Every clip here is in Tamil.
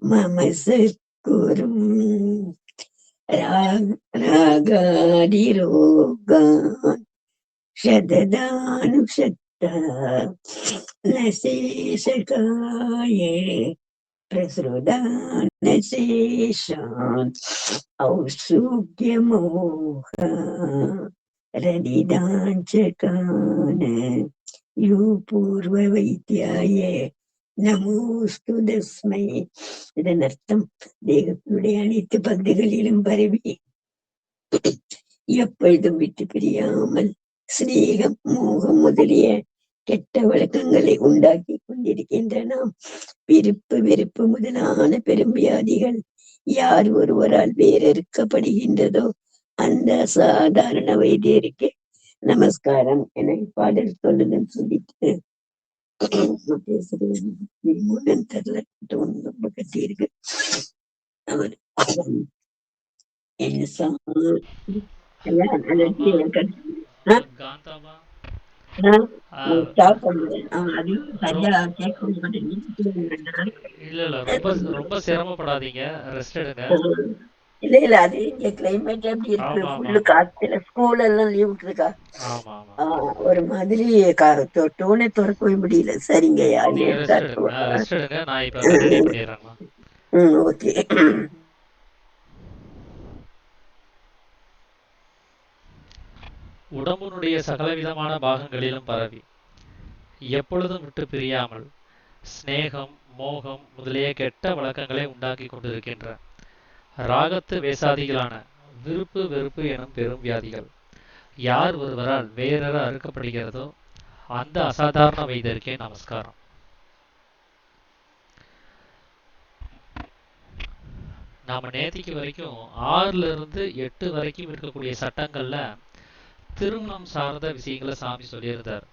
मम सत्कुरुं रागादिरोगान् शतदानुशतः न शेषकाये प्रसृतान् शेषान् औत्सुक्यमोह रदिदाञ्चकान् யூ பூர்வ வைத்தியாய நமோஸ்து தஸ்மை. இதன் அர்த்தம், தேகத்தினுடைய அனைத்து பகுதிகளிலும் பரவி எப்பொழுதும் விட்டு பிரியாமல் சிநேகம் மோகம் முதலிய கெட்ட வழக்கங்களை உண்டாக்கி கொண்டிருக்கின்றன. விருப்பு வெறுப்பு முதலான பெரும் வியாதிகள் யார் ஒருவரால் வேறறுக்கப்படுகின்றதோ அந்த சாதாரண வைத்தியருக்கு நமஸ்காரம் என பாடல் சொல்லுதல் சொல்லிட்டு பேசுறது தெரியல. ரொம்ப கட்டி இருக்கு. அவர் ரொம்ப சிரமப்படாதீங்க, ரெஸ்ட் எடுங்க. இல்ல இல்ல, அது இங்க கிளைமேட் எப்படி இருக்கு, ஃபுல்லு காத்துல, ஸ்கூல் எல்லாம் லீவ் விட்டுருக்கா. ஒரு மாதிரி டோனே திறக்கவே முடியல. சரிங்க, ஓகே. உடம்புனுடைய சகலவிதமான பாகங்களிலும் பரவி எப்பொழுதும் விட்டு பிரியாமல் ஸ்நேகம் மோகம் முதலிய கெட்ட வழக்கங்களை உண்டாக்கி கொண்டிருக்கின்ற ராகத்து வேசாதிகளான விருப்பு வெறுப்பு எனும் பெரும் வியாதிகள் யார் ஒருவரால் வேறற அறுக்கப்படுகிறதோ அந்த அசாதாரண வைத்தியருக்கே நமஸ்காரம். நாம நேத்திக்கு வரைக்கும் 6ல இருந்து 8 வரைக்கும் இருக்கக்கூடிய சட்டங்கள்ல திருமணம் சார்ந்த விஷயங்களை சாமி சொல்லியிருந்தார்.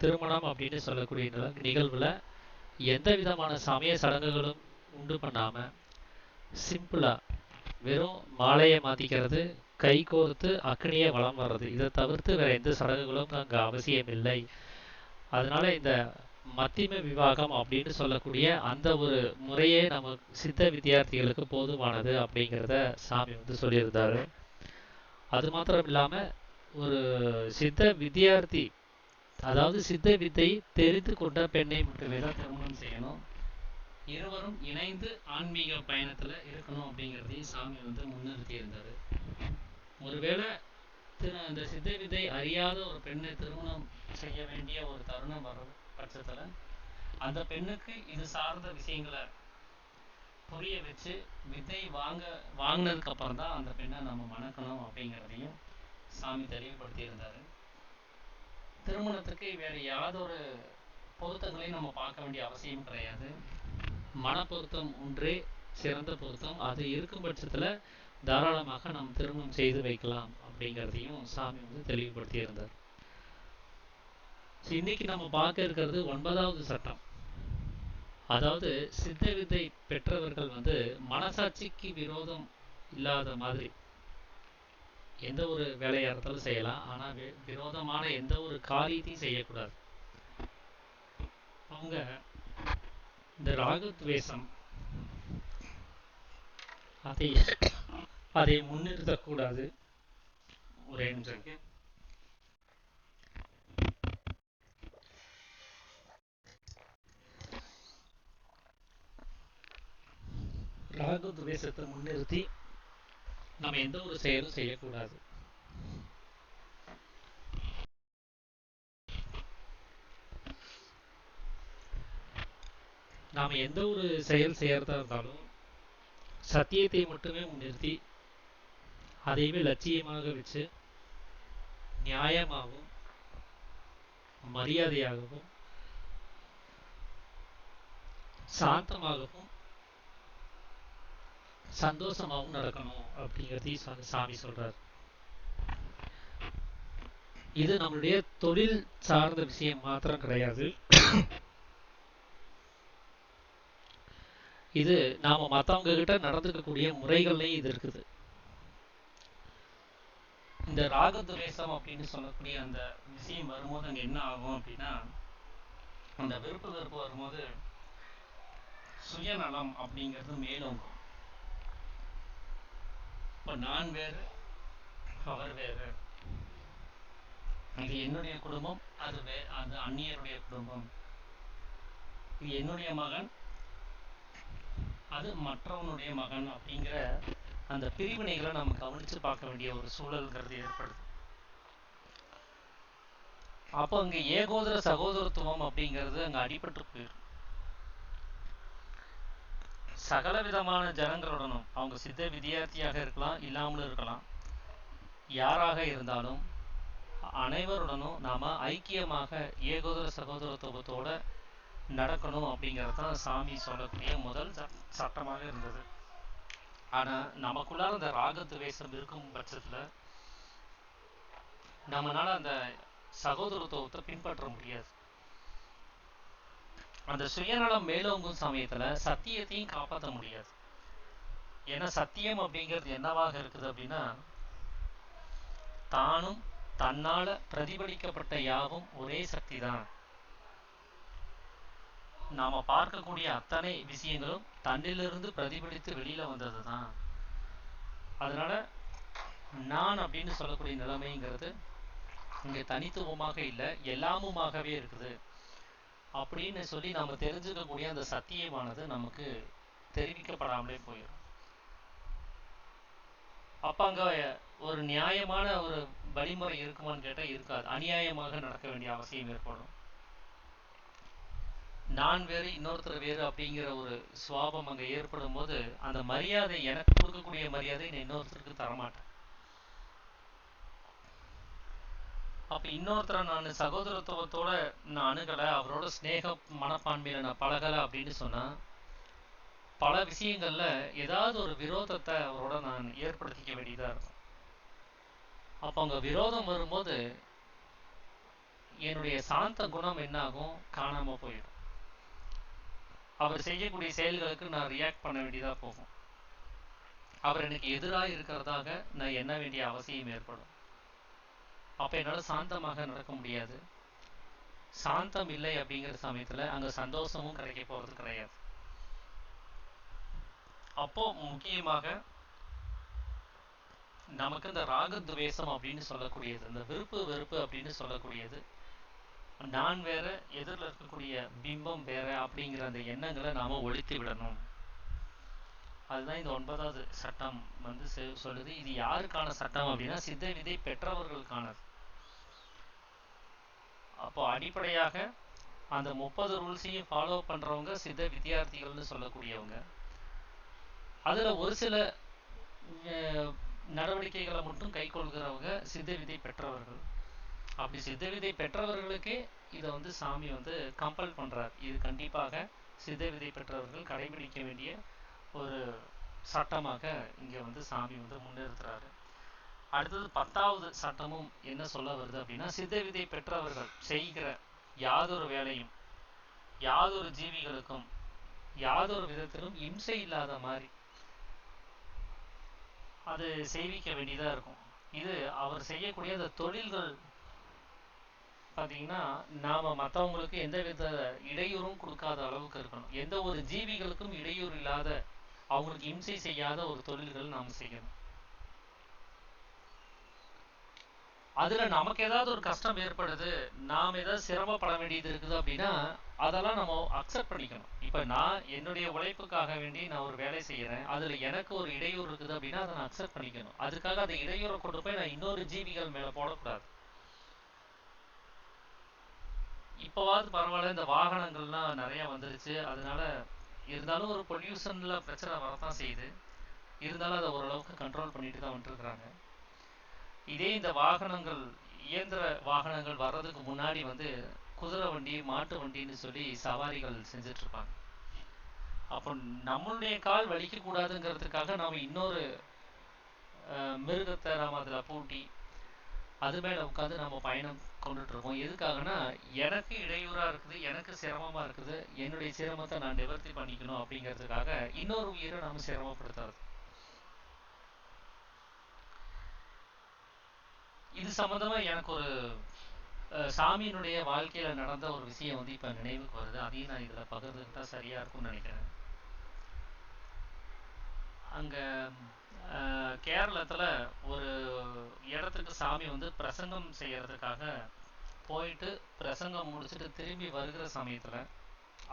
திருமணம் அப்படின்னு சொல்லக்கூடிய நிகழ்வுல எந்த விதமான சமய சடங்குகளும் உண்டு பண்ணாம சிம்பிளா வெறும் மாலையை மாத்திக்கிறது, கை கோர்த்து அக்னியை வலம் வர்றது, இதை தவிர்த்து வேற எந்த சடங்குகளும் அங்க அவசியம் இல்லை. அதனால இந்த மத்திம விவாகம் அப்படின்னு சொல்லக்கூடிய அந்த ஒரு முறையே நம்ம சித்த வித்தியார்த்திகளுக்கு போதுமானது அப்படிங்கிறத சாமி சொல்லியிருந்தாரு. அது மாத்திரம் இல்லாம ஒரு சித்த வித்தியார்த்தி, அதாவது சித்த வித்தை தெரிந்து கொண்ட பெண்ணை மட்டுமே தான் திருமணம் செய்யணும், இருவரும் இணைந்து ஆன்மீக பயணத்துல இருக்கணும் அப்படிங்கிறதையும் சாமி முன்னிறுத்தி இருந்தாரு. ஒருவேளை இந்த சித்த வித்தை அறியாத ஒரு பெண்ணை திருமணம் செய்ய வேண்டிய ஒரு தருணம் வர பட்சத்துல அந்த பெண்ணுக்கு இது சார்ந்த விஷயங்களை புரிய வச்சு வித்தை வாங்கினதுக்கு அப்புறம் தான் அந்த பெண்ணை நம்ம மணக்கணும் அப்படிங்கிறதையும் சாமி தெளிவுபடுத்தி இருந்தாரு. திருமணத்துக்கு வேற யாதொரு பொருத்தங்களையும் நம்ம பார்க்க வேண்டிய அவசியம் கிடையாது. மன பொருத்தம் ஒன்றே சிறந்த பொருத்தம். அது இருக்கும் பட்சத்துல தாராளமாக நாம் திருமணம் செய்து வைக்கலாம் அப்படிங்கிறதையும் சாமி தெளிவுபடுத்தி இருந்தார். இன்னைக்கு நம்ம பார்க்க இருக்கிறது 9வது சட்டம். அதாவது சித்த வித்தை பெற்றவர்கள் மனசாட்சிக்கு விரோதம் இல்லாத மாதிரி எந்த ஒரு வேலையா இருந்தாலும் செய்யலாம், ஆனா விரோதமான எந்த ஒரு காரியத்தையும் செய்யக்கூடாது. அவங்க இந்த ராகத்வேஷம் அதை முன்னிறுத்தக்கூடாது. ஒரே நிமிஷம். ராகத்வேஷத்தை முன்னிறுத்தி நம்ம எந்த ஒரு செயலும் செய்யக்கூடாது. நாம எந்த ஒரு செயல் செய்யறதா இருந்தாலும் சத்தியத்தை மட்டுமே முன்னிறுத்தி அதையுமே லட்சியமாக வச்சு நியாயமாகவும் மரியாதையாகவும் சாந்தமாகவும் சந்தோஷமாகவும் நடக்கணும் அப்படிங்கிறதையும் சாமி சொல்றார். இது நம்மளுடைய தொழில் சார்ந்த விஷயம் மாத்திரம் கிடையாது. இது நாம மற்றவங்க கிட்ட நடந்துக்கக்கூடிய முறைகள்லையும் இது இருக்குது. இந்த ராகத்வேஷம் அப்படின்னு சொல்லக்கூடிய அந்த விஷயம் வரும்போது அங்க என்ன ஆகும் அப்படின்னா, அந்த வெறுப்பு வரும்போது சுயநலம் அப்படிங்கிறது மேலோங்கும். இப்போ நான் வேறு, அவர் வேறு, இது என்னுடைய குடும்பம், அது அந்நியருடைய குடும்பம், இது என்னுடைய மகன், அது மற்றவனுடைய மகன் அப்படிங்கிற அந்த பிரிவினைகளை நம்ம கவனித்து பார்க்க வேண்டிய ஒரு சூழல்ங்கிறது ஏற்படுது. அப்போ அங்கே ஏகோதர சகோதரத்துவம் அப்படிங்கிறது அங்கே அடிபட்டு போயிடும். சகல விதமான ஜனங்களுடனும், அவங்க சித்த வித்தியார்த்தியாக இருக்கலாம், இல்லாமலும் இருக்கலாம், யாராக இருந்தாலும் அனைவருடனும் நாம ஐக்கியமாக ஏகோதர சகோதரத்துவத்தோட நடக்கணும் அப்படிங்கிறது தான் சாமி சொல்லக்கூடிய முதல் சட்டமாக இருந்தது. ஆனா நமக்குள்ளார அந்த ராகத்வேஷம் இருக்கும் பட்சத்துல நம்மளால அந்த சகோதரத்துவத்தை பின்பற்ற முடியாது. அந்த சுயநலம் மேலோங்கும் சமயத்துல சத்தியத்தையும் காப்பாற்ற முடியாது. ஏன்னா சத்தியம் அப்படிங்கிறது என்னவாக இருக்குது அப்படின்னா, தானும் தன்னால பிரதிபலிக்கப்பட்ட யாவும் ஒரே சக்தி தான். நாம பார்க்கக்கூடிய அத்தனை விஷயங்களும் தன்னிலிருந்து பிரதிபலித்து வெளியில வந்தது தான். அதனால நான் அப்படின்னு சொல்லக்கூடிய நிலைமைங்கிறது இங்க தனித்துவமாக இல்லை, எல்லாமுமாகவே இருக்குது அப்படின்னு சொல்லி நம்ம தெரிஞ்சுக்கக்கூடிய அந்த சத்தியமானது நமக்கு தெரிவிக்கப்படாமலே போயிடும். அப்ப அங்க ஒரு நியாயமான ஒரு வழிமுறை இருக்குமான்னு கேட்டா இருக்காது. அநியாயமாக நடக்க வேண்டிய அவசியம் ஏற்படும். நான் வேறு இன்னொருத்தர் வேறு அப்படிங்கிற ஒரு சுவாபம் அங்க ஏற்படும் போது அந்த மரியாதை, எனக்கு கொடுக்கக்கூடிய மரியாதை நான் இன்னொருத்தருக்கு தரமாட்டேன். அப்ப இன்னொருத்தரை நான் சகோதரத்துவத்தோட நான் அணுகலை, அவரோட ஸ்நேக மனப்பான்மையில நான் பழகலை அப்படின்னு சொன்னா பல விஷயங்கள்ல ஏதாவது ஒரு விரோதத்தை அவரோட நான் ஏற்படுத்திக்க வேண்டியதா இருக்கும். அப்ப அங்க விரோதம் வரும்போது என்னுடைய சாந்த குணம் என்ன ஆகும், காணாம போயிடும். அவர் செய்யக்கூடிய செயல்களுக்கு நான் ரியாக்ட் பண்ண வேண்டியதா போகும். அவர் எனக்கு எதிராக இருக்கிறதாக நான் எண்ண வேண்டிய அவசியம் ஏற்படும். அப்ப என்னால சாந்தமாக நடக்க முடியாது. சாந்தம் இல்லை அப்படிங்கிற சமயத்துல அங்க சந்தோஷமும் கிடைக்க போறது கிடையாது. அப்போ முக்கியமாக நமக்கு இந்த ராகத்வேஷம் அப்படின்னு சொல்லக்கூடியது, இந்த விருப்பு வெறுப்பு அப்படின்னு சொல்லக்கூடியது, நான் வேற எதிரில் இருக்கக்கூடிய பிம்பம் வேற அப்படிங்கிற அந்த எண்ணங்களை நாம ஒழித்து விடணும். அதுதான் இந்த 9வது சட்டம் சொல்லுது. இது யாருக்கான சட்டம் அப்படின்னா சித்த விதை பெற்றவர்களுக்கானது. அப்போ அடிப்படையாக அந்த 30 ரூல்ஸையும் ஃபாலோ பண்றவங்க சித்த வித்தியார்த்திகள்னு சொல்லக்கூடியவங்க. அதுல ஒரு சில நடவடிக்கைகளை மட்டும் கை கொள்கிறவங்க சித்த விதை பெற்றவர்கள். அப்படி சித்த விதை பெற்றவர்களுக்கே இதை சாமி கம்பல் பண்றார். இது கண்டிப்பாக சித்த விதை பெற்றவர்கள் கடைபிடிக்க வேண்டிய ஒரு சட்டமாக இங்க சாமி முன்னிறுத்துறாரு. அடுத்தது 10வது சட்டமும் என்ன சொல்ல வருது அப்படின்னா, சித்த விதை பெற்றவர்கள் செய்கிற யாதொரு வேலையும் யாதொரு ஜீவிகளுக்கும் யாதொரு விதத்திலும் இம்சை இல்லாத மாதிரி அது செய்விக்க வேண்டியதா இருக்கும். இது அவர் செய்யக்கூடிய அந்த தொழில்கள் பார்த்தீங்கன்னா, நாம மற்றவங்களுக்கு எந்த வித இடையூறும் கொடுக்காத அளவுக்கு இருக்கணும். எந்த ஒரு ஜீவிகளுக்கும் இடையூறு இல்லாத, அவங்களுக்கு இம்சை செய்யாத ஒரு தொழில்கள் நாம் செய்யணும். அதுல நமக்கு ஏதாவது ஒரு கஷ்டம் ஏற்படுது, நாம் ஏதாவது சிரமப்பட வேண்டியது இருக்குது அப்படின்னா அதெல்லாம் நம்ம அக்செப்ட் பண்ணிக்கணும். இப்ப நான் என்னுடைய உழைப்புக்காக வேண்டி நான் ஒரு வேலை செய்யறேன், அதுல எனக்கு ஒரு இடையூறு இருக்குது அப்படின்னா அதை நான் அக்செப்ட் பண்ணிக்கணும். அதுக்காக அந்த இடையூறை கொண்டு போய் நான் இன்னொரு ஜீவிகள் மேல போடக்கூடாது. இப்போவாது பரவாயில்ல, இந்த வாகனங்கள்லாம் நிறைய வந்துருச்சு, அதனால இருந்தாலும் ஒரு பொல்யூஷன்ல பிரச்சனை வரத்தான் செய்யுது. இருந்தாலும் அதை ஓரளவுக்கு கண்ட்ரோல் பண்ணிட்டு தான் வந்துருக்குறாங்க. இதே இந்த வாகனங்கள், இயந்திர வாகனங்கள் வர்றதுக்கு முன்னாடி குதிரை வண்டி, மாட்டு வண்டின்னு சொல்லி சவாரிகள் செஞ்சுட்டு இருப்பாங்க. அப்போ நம்மளுடைய கால் வலிக்க கூடாதுங்கிறதுக்காக நாம இன்னொரு மிருகத்தை நாம அதுல பூட்டி அது மேல உட்காந்து நம்ம பயணம் கொண்டுட்டு இருக்கோம். எதுக்காகனா, எனக்கு இடையூறா இருக்குது, எனக்கு சிரமமா இருக்குது, என்னுடைய சிரமத்தை நான் நிவர்த்தி பண்ணிக்கணும் அப்படிங்கிறதுக்காக இன்னொரு உயிரை நாம சிரமப்படுத்தாது. இது சம்பந்தமா எனக்கு ஒரு சாமியினுடைய வாழ்க்கையில நடந்த ஒரு விஷயம் இப்ப நினைவுக்கு வருது. அதையும் நான் இதுல பகிர்ந்துக்கிட்டா சரியா இருக்கும்னு நினைக்கிறேன். அங்கே கேரளத்தில் ஒரு இடத்துக்கு சாமி வந்து பிரசங்கம் செய்யறதுக்காக போயிட்டு பிரசங்கம் முடிச்சுட்டு திரும்பி வருகிற சமயத்தில்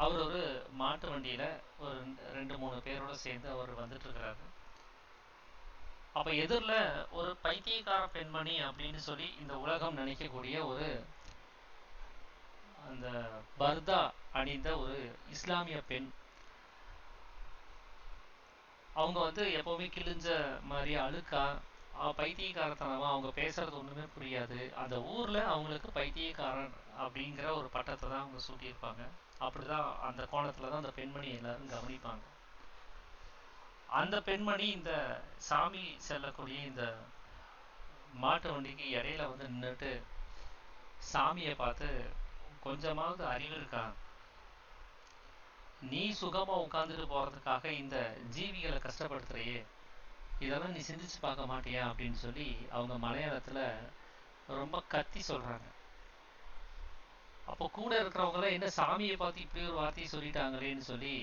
அவர் ஒரு மாட்டு வண்டியில் ஒரு 2-3 பேரோட சேர்ந்து அவர் வந்துட்டு இருக்கிறாரு. அப்போ எதிரில் ஒரு பைத்தியக்கார பெண்மணி அப்படின்னு சொல்லி இந்த உலகம் நினைக்கக்கூடிய ஒரு அந்த பர்தா அணிந்த ஒரு இஸ்லாமிய பெண். அவங்க வந்து எப்போவுமே கிழிஞ்ச மாதிரி அழுக்கா பைத்தியக்காரத்தனமா, அவங்க பேசுறது ஒன்றுமே புரியாது. அந்த ஊரில் அவங்களுக்கு பைத்தியக்காரன் அப்படிங்கிற ஒரு பட்டத்தை தான் அவங்க சூட்டியிருப்பாங்க. அப்படிதான் அந்த கோணத்தில் தான் அந்த பெண்மணி எல்லாரும் கவனிப்பாங்க. அந்த பெண்மணி இந்த சாமி செல்லக்கூடிய இந்த மாட்டு வண்டிக்கு இடையில வந்து நின்றுட்டு சாமியை பார்த்து, கொஞ்சமாவது அறிவு இருக்கா, நீ சுகமா உட்காந்துட்டு போறதுக்காக இந்த ஜீவிகளை கஷ்டப்படுத்துறையே, இதெல்லாம் நீ சிந்திச்சு பார்க்க மாட்டியா அப்படின்னு சொல்லி அவங்க மலையாளத்துல ரொம்ப கத்தி சொல்றாங்க. அப்போ கூட இருக்கிறவங்கள என்ன சாமியை பார்த்து இப்படி ஒரு வார்த்தையை சொல்லிட்டாங்களேன்னு சொல்லி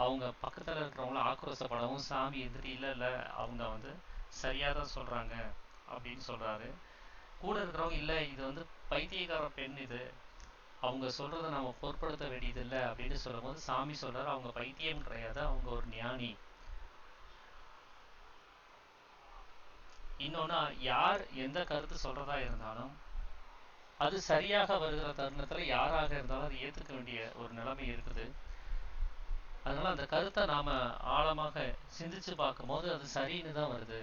அவங்க பக்கத்துல இருக்கிறவங்கள ஆக்ரோஷப்படவும் சாமி எதிரி இல்லை அவங்க வந்து சரியா தான் சொல்றாங்க அப்படின்னு சொல்றாரு. கூட இருக்கிறவங்க இல்லை, இது வந்து பைத்தியக்கார பெண், இது அவங்க சொல்றதை நம்ம பொருட்படுத்த வேண்டியது இல்லை அப்படின்னு சொல்லும் போது சாமி சொல்றாரு, அவங்க பைத்தியம் கிடையாது, அவங்க ஒரு ஞானி. இன்னொன்னா, யார் எந்த கருத்து சொல்றதா இருந்தாலும் அது சரியாக வருகிற தருணத்துல யாராக இருந்தாலும் அதை ஏத்துக்க வேண்டிய ஒரு நிலைமை இருக்குது. அதனால அந்த கருத்தை நாம ஆழமாக சிந்திச்சு பார்க்கும் போது அது சரின்னு தான் வருது.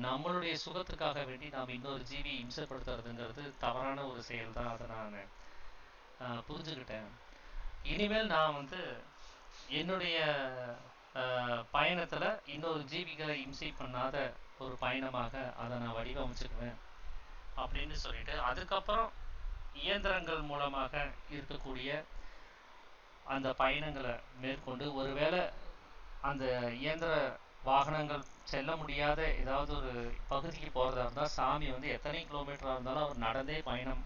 நம்மளுடைய சுகத்துக்காக வேண்டி நாம் இன்னொரு ஜீவி இம்சப்படுத்துறதுங்கிறது தவறான ஒரு செயல் தான். அதை நான் புரிஞ்சுக்கிட்டேன். இனிமேல் நான் வந்து என்னுடைய பயணத்துல இன்னொரு ஜீவிகளை இம்சை பண்ணாத ஒரு பயணமாக அதை நான் வடிவமைச்சுக்குவேன் அப்படின்னு சொல்லிட்டு, அதுக்கப்புறம் இயந்திரங்கள் மூலமாக இருக்கக்கூடிய அந்த பயணங்களை மேற்கொண்டு, ஒருவேளை அந்த இயந்திர வாகனங்கள் செல்ல முடியாத ஏதாவது ஒரு பகுதிக்கு போகிறதா இருந்தால் சாமி வந்து எத்தனை கிலோமீட்டராக இருந்தாலும் அவர் நடந்தே பயணம்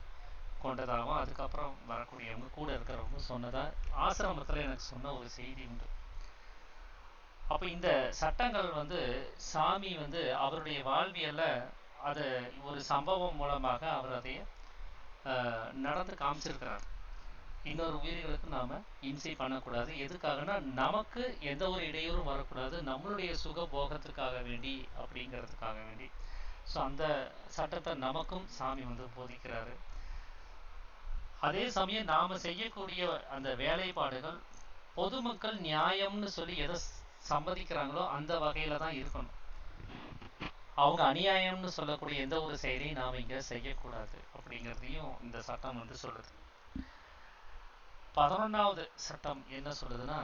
கொண்டதாகவும் அதுக்கப்புறம் வரக்கூடியவங்க கூட இருக்கிறவங்க சொன்னதா ஆசிரமத்தில் எனக்கு சொன்ன ஒரு செய்தி உண்டு. அப்போ இந்த சட்டங்கள் வந்து சாமி வந்து அவருடைய வாழ்வியல்ல அதை ஒரு சம்பவம் மூலமாக அவர் அதை நடந்து காமிச்சிருக்கிறார். இன்னொரு உயிர்களுக்கு நாம இம்சை பண்ணக்கூடாது. எதுக்காகனா நமக்கு எந்த ஒரு இடையூறும் வரக்கூடாது, நம்மளுடைய சுக போகத்துக்காக வேண்டி அப்படிங்கிறதுக்காக வேண்டி. ஸோ அந்த சட்டத்தை நமக்கும் சாமி வந்து போதிக்கிறாரு. அதே சமயம் நாம செய்யக்கூடிய அந்த வேலைப்பாடுகள் பொதுமக்கள் நியாயம்னு சொல்லி எதை சம்மதிக்கிறாங்களோ அந்த வகையில தான் இருக்கணும். அவங்க அநியாயம்னு சொல்லக்கூடிய எந்த ஒரு செயலையும் நாம் இங்க செய்யக்கூடாது அப்படிங்கிறதையும் இந்த சட்டம் வந்து சொல்லுது. 11வது சட்டம் என்ன சொல்லுதுன்னா,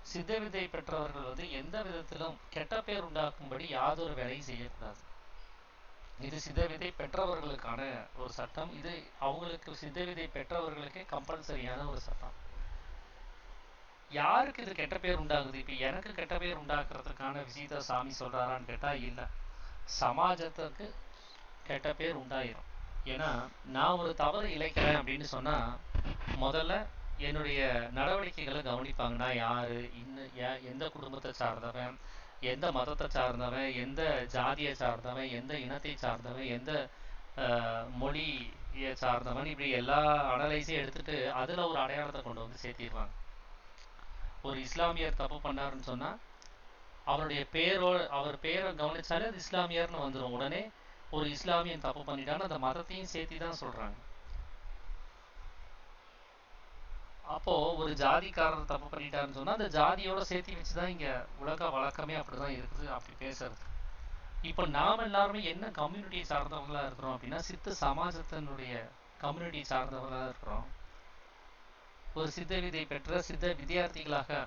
சித்த விதை பெற்றவர்கள் வந்து எந்த விதத்திலும் கெட்ட பேர் உண்டாக்கும்படி யாதொரு வேலையும் செய்யக்கூடாது. இது சித்த விதை பெற்றவர்களுக்கான ஒரு சட்டம். இது அவங்களுக்கு சித்த விதை பெற்றவர்களுக்கே கம்பல்சரியான ஒரு சட்டம். யாருக்கு இது கெட்ட பேர் உண்டாகுது? இப்ப எனக்கு கெட்ட பேர் உண்டாக்குறதுக்கான விஷயத்த சாமி சொல்றாரான்னு கேட்டா இல்லை, சமாஜத்துக்கு கெட்ட பேர் உண்டாயிரும். ஏன்னா நான் ஒரு தவறு இழைக்கிறேன் அப்படின்னு சொன்னா முதல்ல என்னுடைய நடவடிக்கைகளை கவனிப்பாங்க. நான் யாரு, இன்னும் எந்த குடும்பத்தை சார்ந்தவன், எந்த மதத்தை சார்ந்தவன், எந்த ஜாதியை சார்ந்தவன், எந்த இனத்தை சார்ந்தவன், எந்த மொழியை சார்ந்தவன், இப்படி எல்லா அனலைஸையும் எடுத்துட்டு அதுல ஒரு அடையாளத்தை கொண்டு வந்து சேர்த்திடுவாங்க. ஒரு இஸ்லாமியர் தப்பு பண்ணாருன்னு சொன்னா அவருடைய அவர் பேரை கவனிச்சாலே அது இஸ்லாமியர்னு வந்துடும். உடனே ஒரு இஸ்லாமியன் தப்பு பண்ணிட்டான்னு அந்த மதத்தையும் சேர்த்தி தான் சொல்றாங்க. அப்போ ஒரு ஜாதிக்காரர் தப்பு பண்ணிட்டாருன்னு சொன்னா அந்த ஜாதியோட சேர்த்தி வச்சுதான் இங்க உலக வழக்கமே அப்படிதான் இருக்குது, அப்படி பேசுறது. இப்போ நாம எல்லாருமே என்ன கம்யூனிட்டியை சார்ந்தவங்களா இருக்கிறோம் அப்படின்னா, சித்த சமாஜத்தினுடைய கம்யூனிட்டி சார்ந்தவங்களா இருக்கிறோம். ஒரு சித்த விதை பெற்ற சித்த வித்தியார்த்திகளாக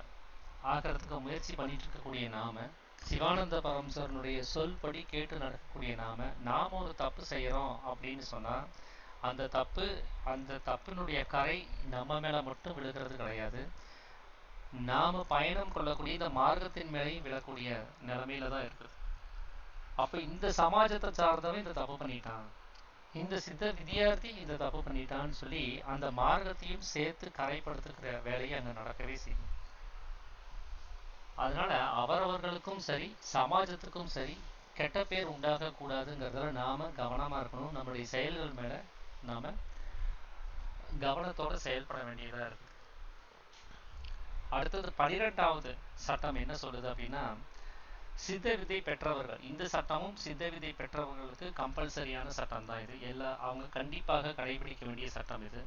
ஆகிறதுக்கு முயற்சி பண்ணிட்டு இருக்கக்கூடிய நாம, சிவானந்த பரமசரனுடைய சொல்படி கேட்டு நடக்கக்கூடிய நாம ஒரு தப்பு செய்யறோம் அப்படின்னு சொன்னா அந்த தப்பினுடைய கரை நம்ம மேல மட்டும் விழுகிறது கிடையாது, நாம பயணம் கொள்ளக்கூடிய இந்த மார்க்கத்தின் மேலேயும் விழக்கூடிய நிலைமையில தான் இருக்குது. அப்ப இந்த சமாஜத்தை சார்ந்தவன் இந்த தப்பு பண்ணிட்டான், இந்த சித்த வித்தியார்த்தி இந்த தப்பு பண்ணிட்டான்னு சொல்லி அந்த மார்க்கத்தையும் சேர்த்து கரைப்படுத்துகிற வேலையை அங்க நடக்கவே செய்யும். அதனால அவரவர்களுக்கும் சரி, சமாஜத்துக்கும் சரி, கெட்ட பேர் உண்டாக கூடாதுங்கிறதுல நாம கவனமா இருக்கணும். நம்முடைய செயல்கள் மேல நாம கவனத்தோட செயல்பட வேண்டியதா இருக்கு. அடுத்தது 12வது சட்டம் என்ன சொல்லுது அப்படின்னா, சித்த விதை பெற்றவர்கள், இந்த சட்டமும் சித்த விதை பெற்றவர்களுக்கு கம்பல்சரியான சட்டம் தான் இது. அவங்க கண்டிப்பாக கடைபிடிக்க வேண்டிய சட்டம் இது.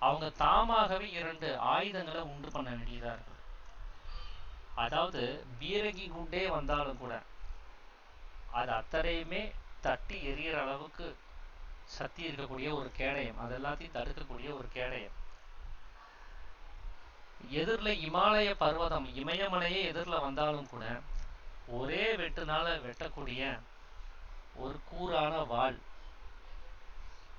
அவங்க தாமாகவே 2 ஆயுதங்களை உண்டு பண்ண வேண்டியதா இருக்கு. அதாவது பீரங்கி குண்டே வந்தாலும் கூட அது அத்தனையுமே தட்டி எறிகிற அளவுக்கு சக்தி இருக்கக்கூடிய ஒரு கேடயம், அது எல்லாத்தையும் தடுக்கக்கூடிய ஒரு கேடயம். எதிரில் இமாலய பர்வதம், இமயமலையே எதிரில் வந்தாலும் கூட ஒரே வெட்டுனால வெட்டக்கூடிய ஒரு கூரான வாள்.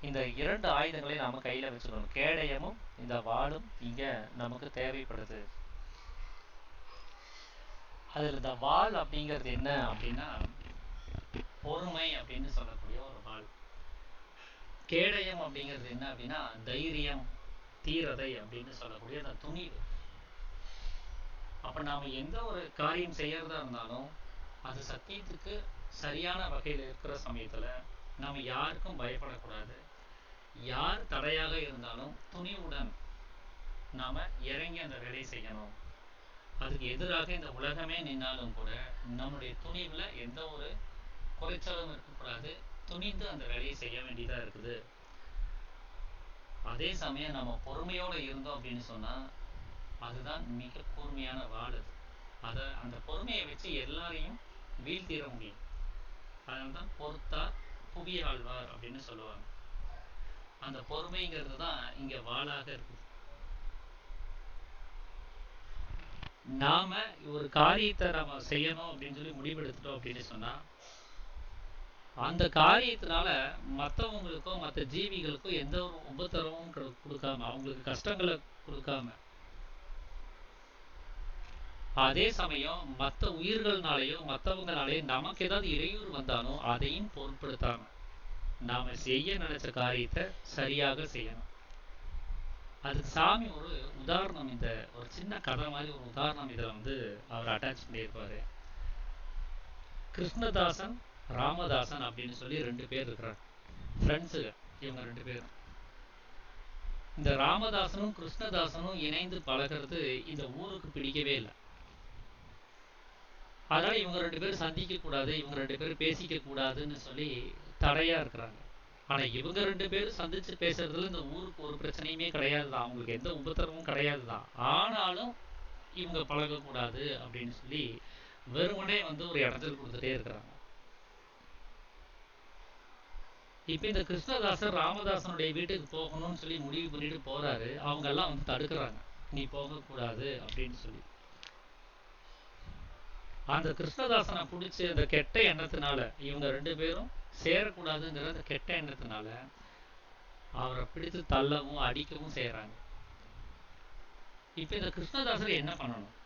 இந்த 2 ஆயுதங்களை நாம கையில வச்சுக்கணும். கேடயமும் இந்த வாளும் இங்க நமக்கு தேவைப்படுது. அதுல இந்த வாள் அப்படிங்கிறது என்ன அப்படின்னா, பொறுமை அப்படின்னு சொல்லக்கூடிய ஒரு வாள். கேடயம் அப்படிங்கிறது என்ன அப்படின்னா, தைரியம், தீரதை அப்படின்னு சொல்லக்கூடிய அந்த துணிவு. அப்ப நாம எந்த ஒரு காரியம் செய்யறதா இருந்தாலும் அது சத்தியத்துக்கு சரியான வகையில் இருக்கிற சமயத்துல நாம யாருக்கும் பயப்படக்கூடாது. யார் தடையாக இருந்தாலும் துணிவுடன் நாம இறங்கி அந்த வேலையை செய்யணும். அதுக்கு எதிராக இந்த உலகமே நின்னாலும் கூட நம்முடைய துணிவுல எந்த ஒரு குறைச்சலும் இருக்கக்கூடாது. துணிந்து அந்த வேலையை செய்ய வேண்டியதா இருக்குது. அதே சமயம் நம்ம பொறுமையோட இருந்தோம் அப்படின்னு சொன்னா அதுதான் மிக கூர்மையான வாள். அந்த பொறுமையை வச்சு எல்லாரையும் வீழ்த்திட முடியும். அதனால்தான் பொறுத்தார் புவியாழ்வார் அப்படின்னு சொல்லுவாங்க. அந்த பொறுமைங்கிறது தான் இங்க வாளாக இருக்குது. நாம ஒரு காரியத்தை நம்ம செய்யணும் அப்படின்னு சொல்லி முடிவெடுத்துட்டோம் அப்படின்னு சொன்னா அந்த காரியத்தினால மற்றவங்களுக்கோ மற்ற ஜீவிகளுக்கோ எந்த ஒரு உபத்திரமும் கொடுக்காம, அவங்களுக்கு கஷ்டங்களை கொடுக்காம, அதே சமயம் மற்ற உயிர்கள்னாலேயோ மற்றவங்களாலேயோ நமக்கு ஏதாவது இடையூறு வந்தாலும் அதையும் பொருட்படுத்தாம நாம செய்ய நினைச்ச காரியத்தை சரியாக செய்யணும். அதுக்கு சாமி ஒரு உதாரணம், இந்த ஒரு சின்ன கதை மாதிரி ஒரு உதாரணம் இதில் அவர் அட்டாச் பண்ணியிருப்பாரு. கிருஷ்ணதாசன், ராமதாசன் அப்படின்னு சொல்லி 2 பேர் இருக்கிறாங்க, ஃப்ரெண்ட்ஸுங்க. இவங்க 2 பேரும், இந்த ராமதாசனும் கிருஷ்ணதாசனும் இணைந்து பழகிறது இந்த ஊருக்கு பிடிக்கவே இல்லை. அதனால இவங்க 2 பேரும் சந்திக்க கூடாது, இவங்க 2 பேரும் பேசிக்க கூடாதுன்னு சொல்லி தடையா இருக்கிறாங்க. ஆனா இவங்க 2 பேரும் சந்திச்சு பேசுறதுல இந்த ஊருக்கு ஒரு பிரச்சனையுமே கிடையாதுதான், அவங்களுக்கு எந்த உபத்திரமும் கிடையாதுதான். ஆனாலும் இவங்க பழகக்கூடாது அப்படின்னு சொல்லி வெறுமனே ஒரு இடத்துல கொடுத்துட்டே இருக்கிறாங்க. இப்ப இந்த கிருஷ்ணதாசர் ராமதாசனுடைய வீட்டுக்கு போகணும்னு சொல்லி முடிவு பண்ணிட்டு போறாரு. அவங்க எல்லாம் தடுக்கிறாங்க, நீ போகக்கூடாது அப்படின்னு சொல்லி. அந்த கிருஷ்ணதாசனை பிடிச்சி அந்த கெட்ட எண்ணத்தினால, இவங்க 2 பேரும் சேரக்கூடாதுங்கிற அந்த கெட்ட எண்ணத்தினால அவரை பிடித்து தள்ளவும் அடிக்கவும் செய்யறாங்க. இப்ப இந்த கிருஷ்ணதாசர் என்ன பண்ணணும்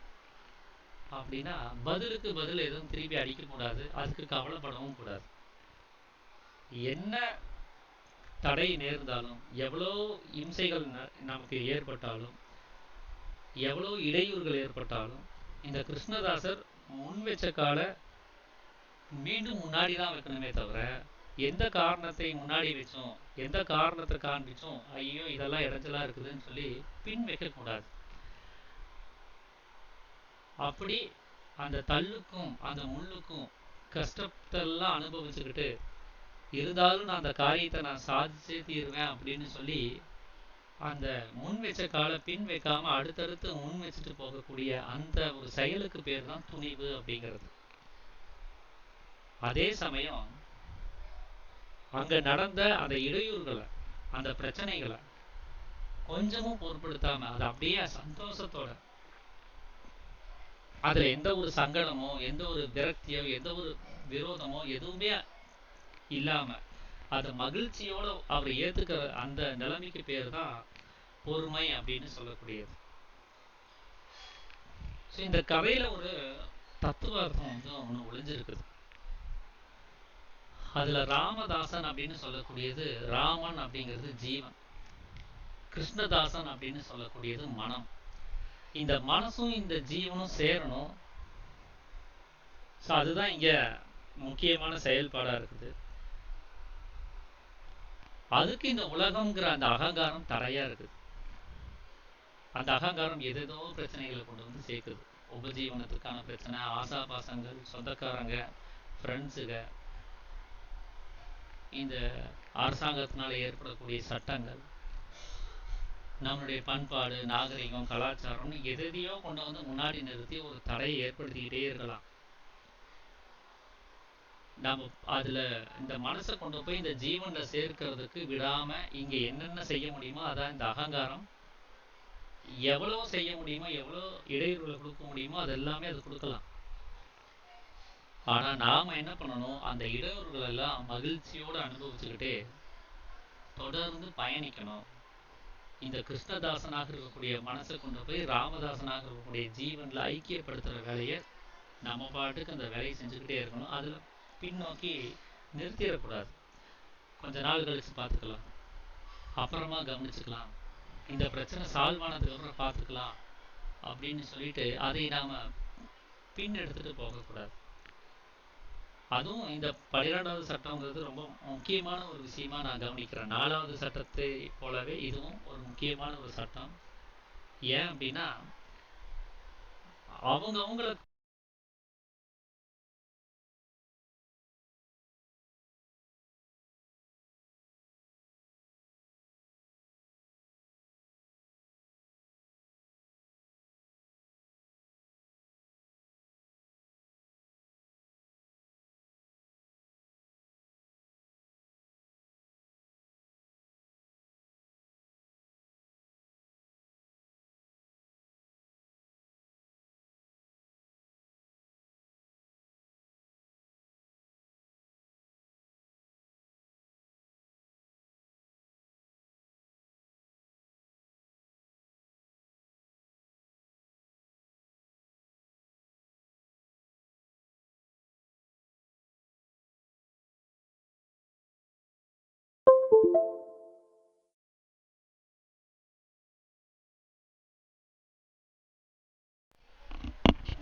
அப்படின்னா, பதிலுக்கு பதில் எதுவும் திருப்பி அடிக்க கூடாது, அதுக்கு கவலைப்படவும் கூடாது. என்ன தடை நேர்ந்தாலும், எவ்வளோ இம்சைகள் நமக்கு ஏற்பட்டாலும், எவ்வளோ இடையூறுகள் ஏற்பட்டாலும், இந்த கிருஷ்ணதாசர் முன் வச்ச கால மீண்டும் முன்னாடி தான் வைக்கணுமே தவிர, எந்த காரணத்தை முன்னாடி வச்சோம், எந்த காரணத்தை காண்பிச்சோம், ஐயோ இதெல்லாம் இடைஞ்சலா இருக்குதுன்னு சொல்லி பின் வைக்கக்கூடாது. அப்படி அந்த தள்ளுக்கும் அந்த முள்ளுக்கும் கஷ்டத்தெல்லாம் அனுபவிச்சுக்கிட்டு இருந்தாலும் நான் அந்த காரியத்தை நான் சாதிச்சே தீருவேன் அப்படின்னு சொல்லி அந்த முன் வச்ச கால பின் வைக்காம அடுத்தடுத்து முன் வச்சுட்டு போகக்கூடிய அந்த ஒரு செயலுக்கு பேர் தான் துணிவு அப்படிங்கிறது. அதே சமயம் அங்க நடந்த அந்த இடையூறுகளை, அந்த பிரச்சனைகளை கொஞ்சமும் பொருட்படுத்தாம அதை அப்படியே சந்தோஷத்தோட, அதுல எந்த ஒரு சங்கடமோ எந்த ஒரு விரக்தியோ எந்த ஒரு விரோதமோ எதுவுமே இல்லாம அதை மகிழ்ச்சியோட அவர் ஏத்துக்கிற அந்த நிலைமைக்கு பேர் தான் பொறுமை அப்படின்னு சொல்லக்கூடியது. இந்த கதையில ஒரு தத்துவார்த்தம் ஒண்ணு ஒளிஞ்சிருக்குது. அதுல ராமதாசன் அப்படின்னு சொல்லக்கூடியது, ராமன் அப்படிங்கிறது ஜீவன், கிருஷ்ணதாசன் அப்படின்னு சொல்லக்கூடியது மனம். இந்த மனசும் இந்த ஜீவனும் சேரணும். ஸோ அதுதான் இங்க முக்கியமான செயல்பாடா இருக்குது. அதுக்கு இந்த உலகம்ங்கிற அந்த அகங்காரம் தடையா இருக்குது. அந்த அகங்காரம் எதேதோ பிரச்சனைகளை கொண்டு வந்து சேர்க்குது. உபஜீவனத்துக்கான பிரச்சனை, ஆசாபாசங்கள், சொந்தக்காரங்க, ஃப்ரெண்ட்ஸுங்க, இந்த அரசாங்கத்தினால ஏற்படக்கூடிய சட்டங்கள், நம்மளுடைய பண்பாடு, நாகரிகம், கலாச்சாரம்னு எதையோ கொண்டு வந்து முன்னாடி நிறுத்தி ஒரு தடையை ஏற்படுத்திக்கிட்டே இருக்கலாம். நாம அதுல இந்த மனசை கொண்டு போய் இந்த ஜீவன்ல சேர்க்கிறதுக்கு விடாம இங்க என்னென்ன செய்ய முடியுமோ அதான் இந்த அகங்காரம் எவ்வளவு செய்ய முடியுமோ, எவ்வளவு இடையூறுகளை கொடுக்க முடியுமோ அது எல்லாமே அது கொடுக்கலாம். ஆனா நாம என்ன பண்ணணும், அந்த இடையூறுகள் எல்லாம் மகிழ்ச்சியோடு அனுபவிச்சுக்கிட்டே தொடர்ந்து பயணிக்கணும். இந்த கிருஷ்ணதாசனாக இருக்கக்கூடிய மனசை கொண்டு போய் ராமதாசனாக இருக்கக்கூடிய ஜீவன்ல ஐக்கியப்படுத்துற வேலையை நம்ம பாட்டுக்கு அந்த வேலையை செஞ்சுக்கிட்டே இருக்கணும். அதுல பின்னோக்கி நிறுத்திடக்கூடாது. கொஞ்ச நாள் கழிச்சு பார்த்துக்கலாம், அப்புறமா கவனிச்சுக்கலாம், இந்த பிரச்சனை சால்வ் ஆனதுக்கு அப்புறம் பார்த்துக்கலாம் அப்படின்னு சொல்லிட்டு அதை நாம பின் எடுத்துட்டு போகக்கூடாது. அதுவும் இந்த 12வது சட்டம்ங்கிறது ரொம்ப முக்கியமான ஒரு விஷயமா நான் கவனிக்கிறேன். 4வது சட்டத்தை போலவே இதுவும் ஒரு முக்கியமான ஒரு சட்டம். ஏன் அப்படின்னா அவங்கள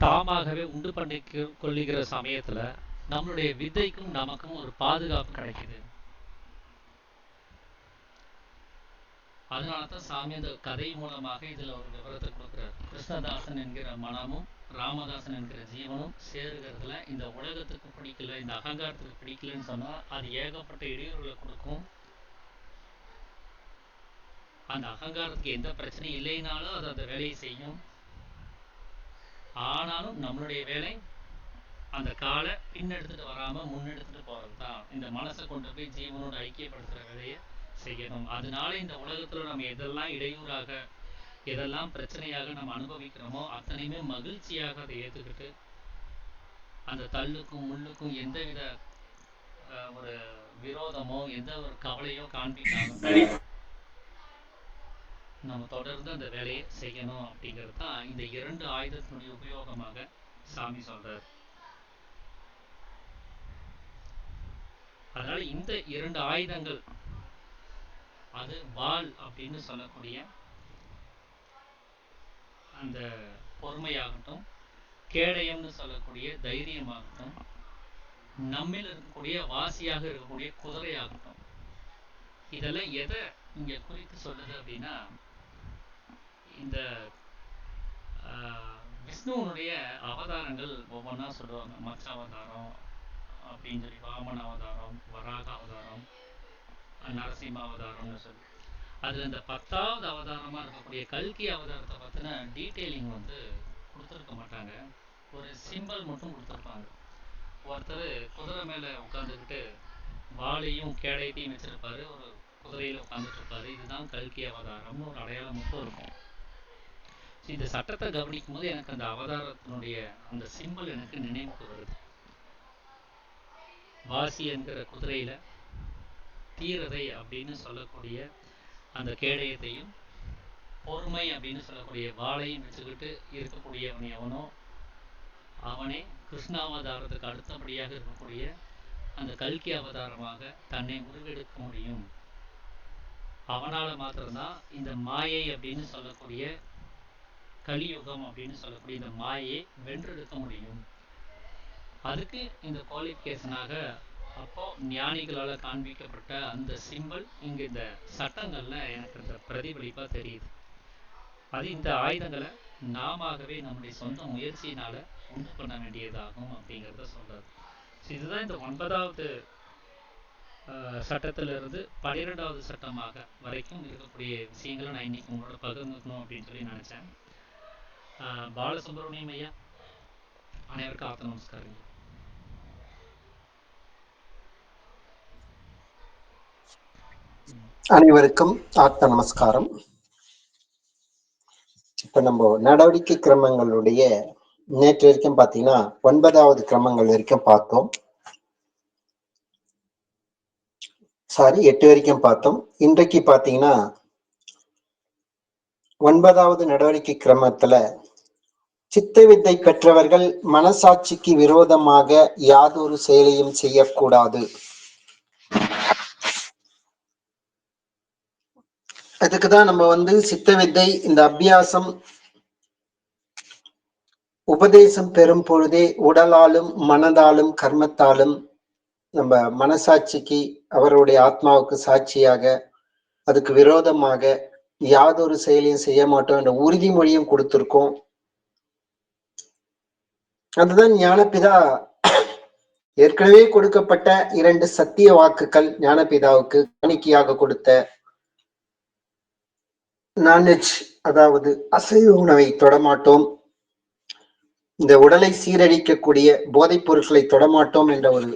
தாமாகவே உண்டு பண்ணி கொள்ளுகிற சமயத்துல நம்மளுடைய விதைக்கும் நமக்கும் ஒரு பாதுகாப்பு கிடைக்குது. அதனாலதான் சாமி அந்த கதை மூலமாக இதுல ஒரு விவரத்தை கொடுக்கிறார். கிருஷ்ணதாசன் என்கிற மனமும் ராமதாசன் என்கிற ஜீவனும் சேருகிறதுல இந்த உலகத்துக்கு பிடிக்கல, இந்த அகங்காரத்துக்கு பிடிக்கலன்னு சொன்னா அது ஏகப்பட்ட இடையூறுகளை கொடுக்கும். அந்த அகங்காரத்துக்கு எந்த பிரச்சனையும் இல்லைனாலும் அது அந்த வேலையை செய்யும். ஆனாலும் நம்மளுடைய வேலை அந்த காலை பின்னெடுத்துட்டு வராம முன்னெடுத்துட்டு போறது தான். இந்த மனசை கொண்டு போய் ஜீவனோட ஐக்கியப்படுத்துற வேலையை செய்யணும். அதனால இந்த உலகத்துல நம்ம எதெல்லாம் இடையூறாக, எதெல்லாம் பிரச்சனையாக நம்ம அனுபவிக்கிறோமோ அத்தனையுமே மகிழ்ச்சியாக அதை ஏத்துக்கிட்டு அந்த தள்ளுக்கும் முள்ளுக்கும் எந்தவித ஒரு விரோதமோ எந்த ஒரு கவலையோ காண்பிக்காம நம்ம தொடர்ந்து அந்த வேலையை செய்யணும். அப்படிங்கிறது தான் இந்த 2 ஆயுதத்தினுடைய உபயோகமாக சாமி சொல்றார். அதனால இந்த 2 ஆயுதங்கள், அது வாள் அப்படின்னு சொல்லக்கூடிய அந்த பொறுமையாகட்டும், கேடயம்னு சொல்லக்கூடிய தைரியமாகட்டும், நம்மில் இருக்கக்கூடிய வாசியாக இருக்கக்கூடிய குதிரையாகட்டும், இதெல்லாம் எதை இங்க குறித்து சொல்லுது அப்படின்னா, இந்த விஷ்ணுவனுடைய அவதாரங்கள் ஒவ்வொன்றா சொல்லுவாங்க. மச்ச அவதாரம் அப்படின்னு சொல்லி, வாமன அவதாரம், வராக அவதாரம், நரசிம்ம அவதாரம்னு சொல்லி, அதுல இந்த 10வது அவதாரமா இருக்கக்கூடிய கல்கி அவதாரத்தை பத்தின டீட்டெயிலிங் வந்து கொடுத்துருக்க மாட்டாங்க. ஒரு சிம்பிள் மட்டும் கொடுத்துருப்பாங்க. ஒருத்தர் குதிரை மேல உட்காந்துக்கிட்டு வாளையும் கேடயத்தையும் வச்சிருப்பாரு, ஒரு குதிரையில உட்காந்துட்டு இருப்பாரு. இதுதான் கல்கி அவதாரம்னு ஒரு அடையாளம் மட்டும் இருக்கும். இந்த சட்டத்தை கவனிக்கும் போது எனக்கு அந்த அவதாரத்தினுடைய அந்த சிம்பிள் எனக்கு நினைவுக்கு வருது. வாசி என்கிற குதிரையில தீரதை அப்படின்னு சொல்லக்கூடிய அந்த கேடயத்தையும், பொறுமை அப்படின்னு சொல்லக்கூடிய வாளையும் வச்சுக்கிட்டு இருக்கக்கூடியவன் எவனோ அவனே கிருஷ்ணாவதாரத்துக்கு அடுத்தபடியாக இருக்கக்கூடிய அந்த கல்கி அவதாரமாக தன்னை உருவெடுக்க முடியும். அவனால மாத்திரம்தான் இந்த மாயை அப்படின்னு சொல்லக்கூடிய கலியுகம் அப்படின்னு சொல்லக்கூடிய இந்த மாயை வென்றெடுக்க முடியும். அதுக்கு இந்த குவாலிஃபிகேஷனாக அப்போ ஞானிகளால் காண்பிக்கப்பட்ட அந்த சிம்பிள் இங்க இந்த சட்டங்கள்ல எனக்கு இந்த பிரதிபலிப்பா தெரியுது. அது இந்த ஆயுதங்களை நாமவே நம்முடைய சொந்த முயற்சியினால உண்டு பண்ண வேண்டியதாகும் அப்படிங்கிறத சொல்றாரு. இதுதான் இந்த 9வது சட்டத்திலிருந்து 12வது சட்டமாக வரைக்கும் இருக்கக்கூடிய விஷயங்களை நான் இன்னைக்கு உங்களோட பகிர்ந்துக்கணும் அப்படின்னு சொல்லி நினைச்சேன். பாலசுப்ரமணியம் ஐயா, அனைவருக்கும் ஆத்த நமஸ்காரம். அனைவருக்கும் ஆத்த நமஸ்காரம். இப்ப நம்ம நடவடிக்கை கிரமங்களுடைய நேற்று வரைக்கும் பாத்தீங்கன்னா 9வது கிரமங்கள் வரைக்கும் பார்த்தோம். 8 வரைக்கும் பார்த்தோம். இன்றைக்கு பாத்தீங்கன்னா 9வது நடவடிக்கை கிரமத்துல சித்த வித்தை பெற்றவர்கள் மனசாட்சிக்கு விரோதமாக யாதொரு செயலையும் செய்யக்கூடாது. அதுக்குதான் நம்ம சித்த வித்தை இந்த அபியாசம் உபதேசம் பெறும் பொழுதே உடலாலும் மனதாலும் கர்மத்தாலும் நம்ம மனசாட்சிக்கு அவருடைய ஆத்மாவுக்கு சாட்சியாக அதுக்கு விரோதமாக யாதொரு செயலையும் செய்ய மாட்டோம் என்ற உறுதிமொழியும் கொடுத்திருக்கோம். அதுதான் ஞானபிதா ஏற்கனவே கொடுக்கப்பட்ட 2 சத்திய வாக்குகள் ஞானபிதாவுக்கு காணிக்கையாக கொடுத்த நான்வெஜ், அதாவது அசைவ உணவை தொடமாட்டோம், இந்த உடலை சீரழிக்கக்கூடிய போதைப் பொருட்களை தொடமாட்டோம் என்ற ஒரு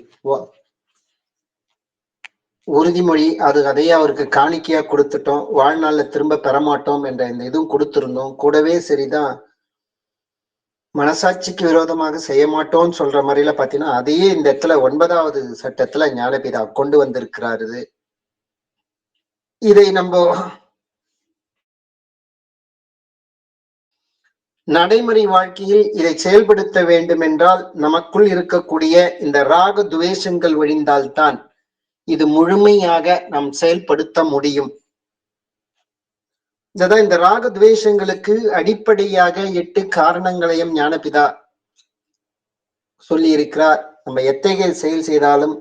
உறுதிமொழி, அதையே அவருக்கு காணிக்கையா கொடுத்துட்டோம். வாழ்நாள்ல திரும்ப பெறமாட்டோம் என்ற இந்த இதுவும் கொடுத்திருந்தோம். கூடவே சரிதான் மனசாட்சிக்கு விரோதமாக செய்ய மாட்டோம்னு சொல்ற மாதிரில பாத்தீங்கன்னா அதையே இந்த இடத்துல 9வது சட்டத்துல ஞானபிதா கொண்டு வந்திருக்கிறாரு. இதை நம்ம நடைமுறை வாழ்க்கையில் இதை செயல்படுத்த வேண்டும் என்றால் நமக்குள் இருக்கக்கூடிய இந்த ராக துவேஷங்கள் ஒழிந்தால்தான் இது முழுமையாக நாம் செயல்படுத்த முடியும். இதுதான் இந்த ராக துவேஷங்களுக்கு அடிப்படையாக 8 காரணங்களையும் ஞானபிதா சொல்லி இருக்கிறார். நம்ம எத்தகைய செயல் செய்தாலும்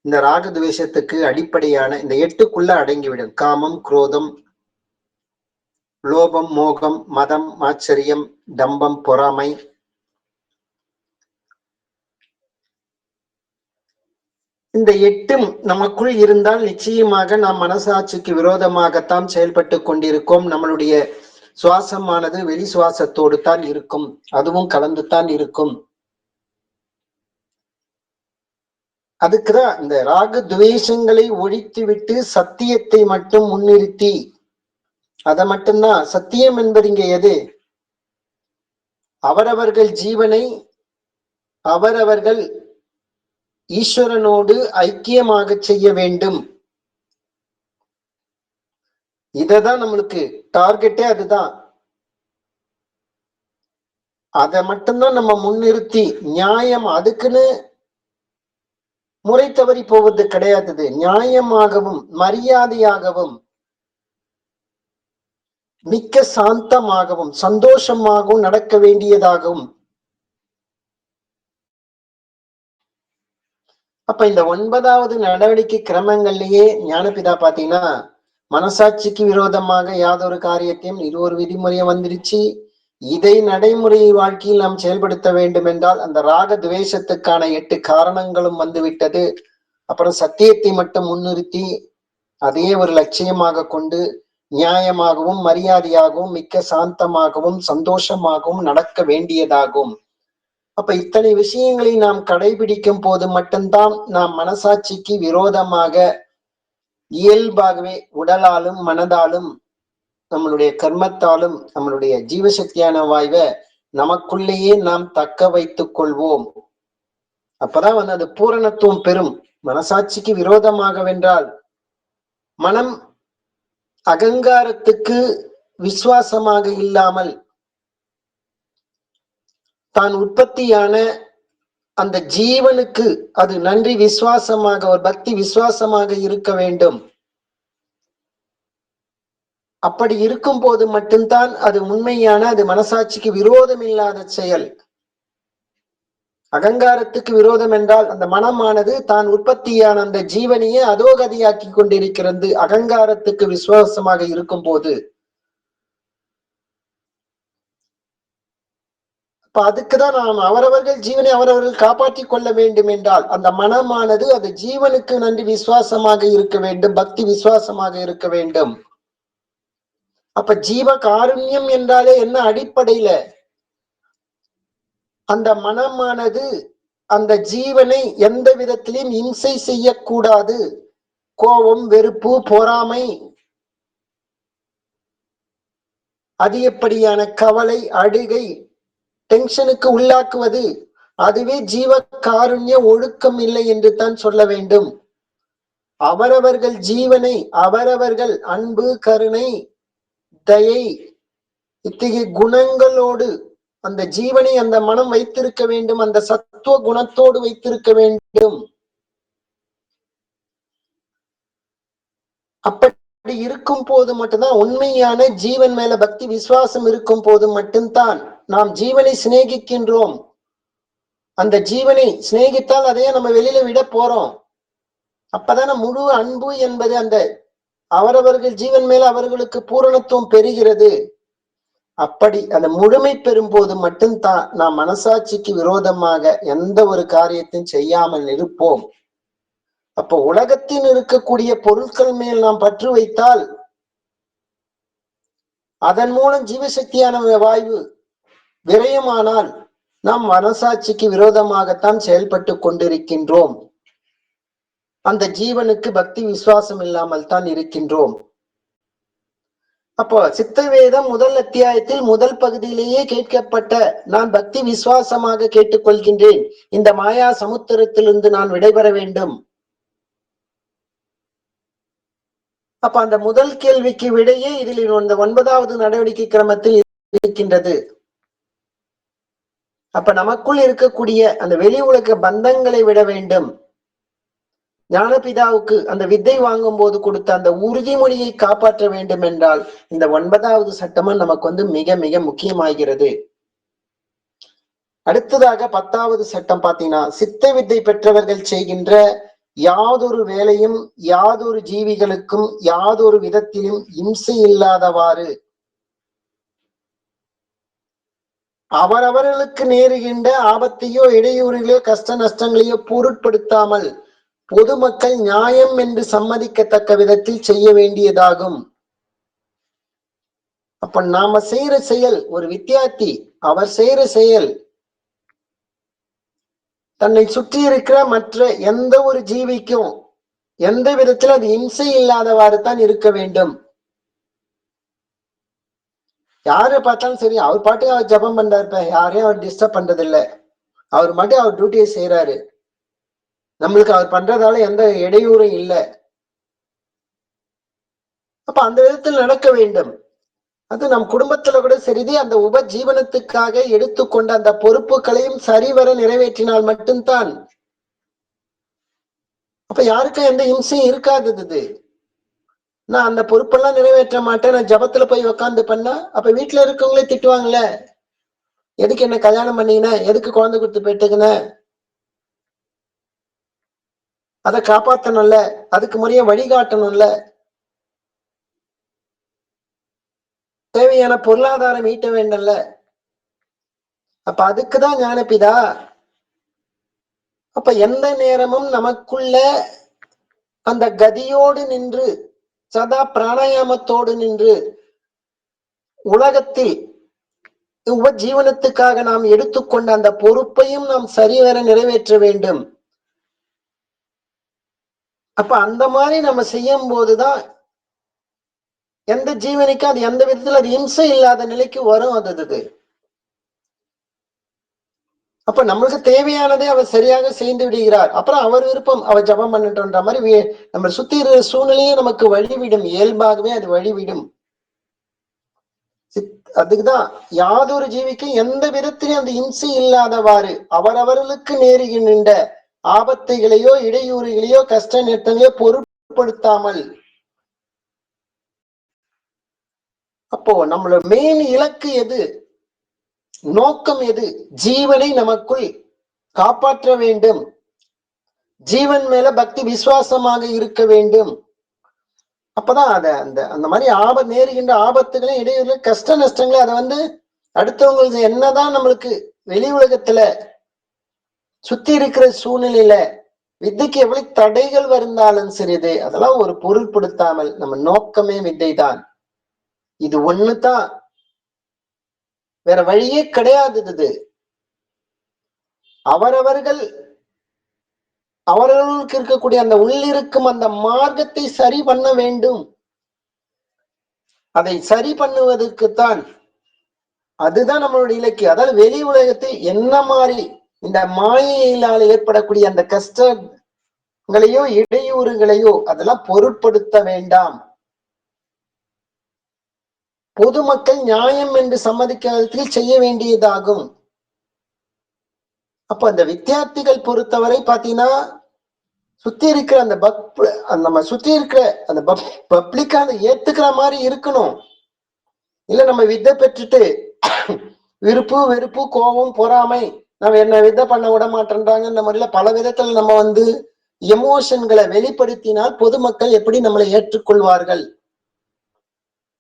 இந்த ராக துவேஷத்துக்கு அடிப்படையான இந்த 8க்குள்ள அடங்கிவிடும். காமம், குரோதம், லோபம், மோகம், மதம், ஆச்சரியம், டம்பம், பொறாமை. இந்த 8ம் நமக்குள் இருந்தால் நிச்சயமாக நாம் மனசாட்சிக்கு விரோதமாகத்தான் செயல்பட்டு கொண்டிருக்கோம். நம்மளுடைய சுவாசமானது வெளி சுவாசத்தோடு தான் இருக்கும், அதுவும் கலந்துதான் இருக்கும். அதுக்குதான் இந்த ராக துவேஷங்களை ஒழித்து விட்டு சத்தியத்தை மட்டும் முன்னிறுத்தி, அதை மட்டும்தான் சத்தியம் என்பது இங்க எது? அவரவர்கள் ஜீவனை அவரவர்கள் ஈஸ்வரனோடு ஐக்கியமாக செய்ய வேண்டும். இததான் நம்மளுக்கு டார்கெட்டே, அதுதான். அதை மட்டும்தான் நம்ம முன்னிறுத்தி, நியாயம் அதுக்குன்னு முறை தவறி போவது கிடையாது. நியாயமாகவும் மரியாதையாகவும் மிக்க சாந்தமாகவும் சந்தோஷமாகவும் நடக்க வேண்டியதாகவும். அப்ப இந்த 9வது நடவடிக்கை கிரமங்கள்லயே ஞானபிதா பாத்தீங்கன்னா மனசாட்சிக்கு விரோதமாக யாதொரு காரியத்தையும் இது ஒரு விதிமுறையும் வந்துருச்சு. இதை நடைமுறை வாழ்க்கையில் நாம் செயல்படுத்த வேண்டும் என்றால் அந்த ராக துவேஷத்துக்கான 8 காரணங்களும் வந்துவிட்டது. அப்புறம் சத்தியத்தை மட்டும் முன்னிறுத்தி அதையே ஒரு லட்சியமாக கொண்டு நியாயமாகவும் மரியாதையாகவும் மிக்க சாந்தமாகவும் சந்தோஷமாகவும் நடக்க வேண்டியதாகும். அப்ப இத்தனை விஷயங்களை நாம் கடைபிடிக்கும் போது மட்டும்தான் நாம் மனசாட்சிக்கு விரோதமாக இயல்பாகவே உடலாலும் மனதாலும் நம்மளுடைய கர்மத்தாலும் நம்மளுடைய ஜீவசக்தியான வாய்வை நமக்குள்ளேயே நாம் தக்க வைத்துக் கொள்வோம். அப்பதான் அது பூரணத்துவம் பெறும். மனசாட்சிக்கு விரோதமாக வென்றால் மனம் அகங்காரத்துக்கு விசுவாசமாக இல்லாமல் தான் உற்பத்தியான அந்த ஜீவனுக்கு அது நன்றி விசுவாசமாக, ஒரு பக்தி விசுவாசமாக இருக்க வேண்டும். அப்படி இருக்கும் போது மட்டும்தான் அது உண்மையான, அது மனசாட்சிக்கு விரோதம் இல்லாத செயல். அகங்காரத்துக்கு விரோதம் என்றால் அந்த மனமானது தான் உற்பத்தியான அந்த ஜீவனையே அதோகதியாக்கி கொண்டிருக்கிறது அகங்காரத்துக்கு விசுவாசமாக இருக்கும் போது. அப்ப அதுக்குதான் நாம் அவரவர்கள் ஜீவனை அவரவர்கள் காப்பாற்றிக் கொள்ள வேண்டும் என்றால் அந்த மனமானது அது ஜீவனுக்கு நன்றி விசுவாசமாக இருக்க வேண்டும், பக்தி விசுவாசமாக இருக்க வேண்டும். அப்ப ஜீவ காருண்யம் என்றாலே என்ன அடிப்படையில அந்த மனமானது அந்த ஜீவனை எந்த விதத்திலும் இம்சை செய்யக்கூடாது. கோபம், வெறுப்பு, பொறாமை, அதிகப்படியான கவலை, அழுகை, டென்ஷனுக்கு உள்ளாக்குவது அதுவே ஜீவ காருண்ய ஒழுக்கம் இல்லை என்று தான் சொல்ல வேண்டும். அவரவர்கள் ஜீவனை அவரவர்கள் அன்பு, கருணை, தயை இத்தகைய குணங்களோடு அந்த ஜீவனை அந்த மனம் வைத்திருக்க வேண்டும், அந்த சத்துவ குணத்தோடு வைத்திருக்க வேண்டும். அப்படி இருக்கும் போது மட்டும்தான் உண்மையான ஜீவன் மேல பக்தி விசுவாசம் இருக்கும் போது மட்டும்தான் நாம் ஜீவனை சிநேகிக்கின்றோம். அந்த ஜீவனை சிநேகித்தால் அதையே நம்ம வெளியில விட போறோம். அப்பதான முழு அன்பு என்பது அந்த அவரவர்கள் ஜீவன் மேல அவர்களுக்கு பூரணத்துவம் பெறுகிறது. அப்படி அந்த முழுமை பெறும் போது மட்டும்தான் நாம் மனசாட்சிக்கு விரோதமாக எந்த ஒரு காரியத்தையும் செய்யாமல் இருப்போம். அப்போ உலகத்தில் இருக்கக்கூடிய பொருட்கள் மேல் நாம் பற்று வைத்தால் அதன் மூலம் ஜீவசக்தியான வாயு விரயமானால் நாம் மனசாட்சிக்கு விரோதமாகத்தான் செயல்பட்டு கொண்டிருக்கின்றோம். அந்த ஜீவனுக்கு பக்தி விசுவாசம் இல்லாமல் தான் இருக்கின்றோம். அப்போ சித்த வேதம் முதல் அத்தியாயத்தில் முதல் பகுதியிலேயே கேட்கப்பட்ட நான் பக்தி விசுவாசமாக கேட்டுக்கொள்கின்றேன், இந்த மாயா சமுத்திரத்திலிருந்து நான் விடைபெற வேண்டும். அப்ப அந்த முதல் கேள்விக்கு விடையே இதில் இந்த 9வது நடவடிக்கை கிரமத்தில் இருக்கின்றது. அப்ப நமக்குள் இருக்கக்கூடிய அந்த வெளி உலக பந்தங்களை விட வேண்டும். ஞானபிதாவுக்கு அந்த வித்தை வாங்கும் போது கொடுத்த அந்த உறுதிமொழியை காப்பாற்ற வேண்டும் என்றால் இந்த 9வது சட்டமும் நமக்கு மிக மிக முக்கியமாகிறது. அடுத்ததாக 10வது சட்டம் பாத்தீங்கன்னா, சித்த வித்தை பெற்றவர்கள் செய்கின்ற யாதொரு வேலையும் யாதொரு ஜீவிகளுக்கும் யாதொரு விதத்திலும் இம்சை இல்லாதவாறு அவரவர்களுக்கு நேருகின்ற ஆபத்தையோ இடையூறுகளையோ கஷ்ட நஷ்டங்களையோ பொருட்படுத்தாமல் பொதுமக்கள் நியாயம் என்று சம்மதிக்கத்தக்க விதத்தில் செய்ய வேண்டியதாகும். அப்ப நாம செய்யற செயல், ஒரு வித்தியார்த்தி அவர் செய்யற செயல் தன்னை சுற்றி இருக்கிற மற்ற எந்த ஒரு ஜீவிக்கும் எந்த விதத்துல அது இம்சை இல்லாதவாறு தான் இருக்க வேண்டும். யாரை பார்த்தாலும் சரி, அவர் பாட்டுக்கு அவர் ஜபம் பண்றாரு, யாரையும் அவர் டிஸ்டர்ப் பண்றது இல்லை, அவர் மட்டும் அவர் டியூட்டியை செய்யறாரு, நம்மளுக்கு அவர் பண்றதால எந்த இடையூறும் இல்லை. அப்ப அந்த விதத்தில் நடக்க வேண்டும். அது நம் குடும்பத்துல கூட சரிதே, அந்த உபஜீவனத்துக்காக எடுத்துக்கொண்ட அந்த பொறுப்புகளையும் சரிவர நிறைவேற்றினால் மட்டும்தான். அப்ப யாருக்கும் எந்த இம்சையும் இருக்காதது. நான் அந்த பொறுப்பெல்லாம் நிறைவேற்ற மாட்டேன், நான் ஜபத்துல போய் உக்காந்து பண்ணா அப்ப வீட்டுல இருக்கவங்களே திட்டுவாங்கல்ல, எதுக்கு என்ன கல்யாணம் பண்ணீங்கன்னா, எதுக்கு குழந்தை கொடுத்து பெற்றுக்குன, அதை காப்பாற்றணும்ல, அதுக்கு முறைய வழிகாட்டணும்ல, தேவையான பொருளாதாரம் ஈட்ட வேண்டும்ல. அப்ப அதுக்குதான் ஞானபிதா. அப்ப எந்த நேரமும் நமக்குள்ள அந்த கதியோடு நின்று சதா பிராணாயாமத்தோடு நின்று உலகத்தில் உபஜீவனத்துக்காக நாம் எடுத்துக்கொண்ட அந்த பொறுப்பையும் நாம் சரிவர நிறைவேற்ற வேண்டும். அப்ப அந்த மாதிரி நம்ம செய்யும் போதுதான் எந்த ஜீவனுக்கு அது எந்த விதத்துல அது இம்சை இல்லாத நிலைக்கு வரும். அது அப்ப நம்மளுக்கு தேவையானதை அவர் சரியாக செய்து விடுகிறார். அப்புறம் அவர் விருப்பம், அவர் ஜபம் பண்ணட்டும்ன்ற மாதிரி நம்ம சுத்தி இருக்கிற சூழ்நிலையே நமக்கு வழிவிடும், இயல்பாகவே அது வழிவிடும். அதுக்குதான் யாதொரு ஜீவிக்கும் எந்த விதத்திலும் அந்த இம்சை இல்லாதவாறு அவரவர்களுக்கு நேருகின்ற ஆபத்தைகளையோ இடையூறுகளையோ கஷ்ட நெட்டங்களையோ பொருட்படுத்தாமல் அப்போ நம்மளோட மெயின் இலக்கு எது, நோக்கம் எது? ஜீவனை நமக்குள் காப்பாற்ற வேண்டும், ஜீவன் மேல பக்தி விசுவாசமாக இருக்க வேண்டும். அப்பதான் அத அந்த அந்த மாதிரி நேருகின்ற ஆபத்துகளை, இடையூறு, கஷ்ட நஷ்டங்களை அதை அடுத்தவங்களுக்கு என்னதான் நம்மளுக்கு வெளி உலகத்துல சுத்தி இருக்கிற சூழ்நிலையில வித்தைக்கு எவ்வளவு தடைகள் வருந்தாலும் சரிது, அதெல்லாம் ஒரு பொருட்படுத்தாமல் நம்ம நோக்கமே வித்தை தான், இது ஒண்ணுதான், வேற வழியே கிடையாது. அவர்களுக்கு இருக்கக்கூடிய அந்த உள்ளிருக்கும் அந்த மார்க்கத்தை சரி பண்ண வேண்டும். அதை சரி பண்ணுவதற்குத்தான், அதுதான் நம்மளுடைய இலக்கியம். அதாவது வெளி உலகத்தை என்ன மாதிரி இந்த மாயையினால் ஏற்படக்கூடிய அந்த கஷ்டங்களையோ இடையூறுகளையோ அதெல்லாம் பொருட்படுத்த வேண்டாம். பொதுமக்கள் நியாயம் என்று சம்மதிக்காதத்தில் செய்ய வேண்டியதாகும். அப்ப அந்த வித்தியார்த்திகள் பொறுத்தவரை பாத்தீங்கன்னா, சுத்தி இருக்கிற அந்த நம்ம சுத்தி இருக்கிற அந்த பப்ளிக்கா அதை ஏத்துக்கிற மாதிரி இருக்கணும். இல்ல நம்ம வித்தை பெற்றுட்டு விருப்பு வெறுப்பு கோபம் பொறாமை, நம்ம என்ன வித்தை பண்ண விட மாட்டேன்றாங்க, இந்த மாதிரில பல விதத்துல நம்ம எமோஷன்களை வெளிப்படுத்தினால் பொதுமக்கள் எப்படி நம்மளை ஏற்றுக்கொள்வார்கள்?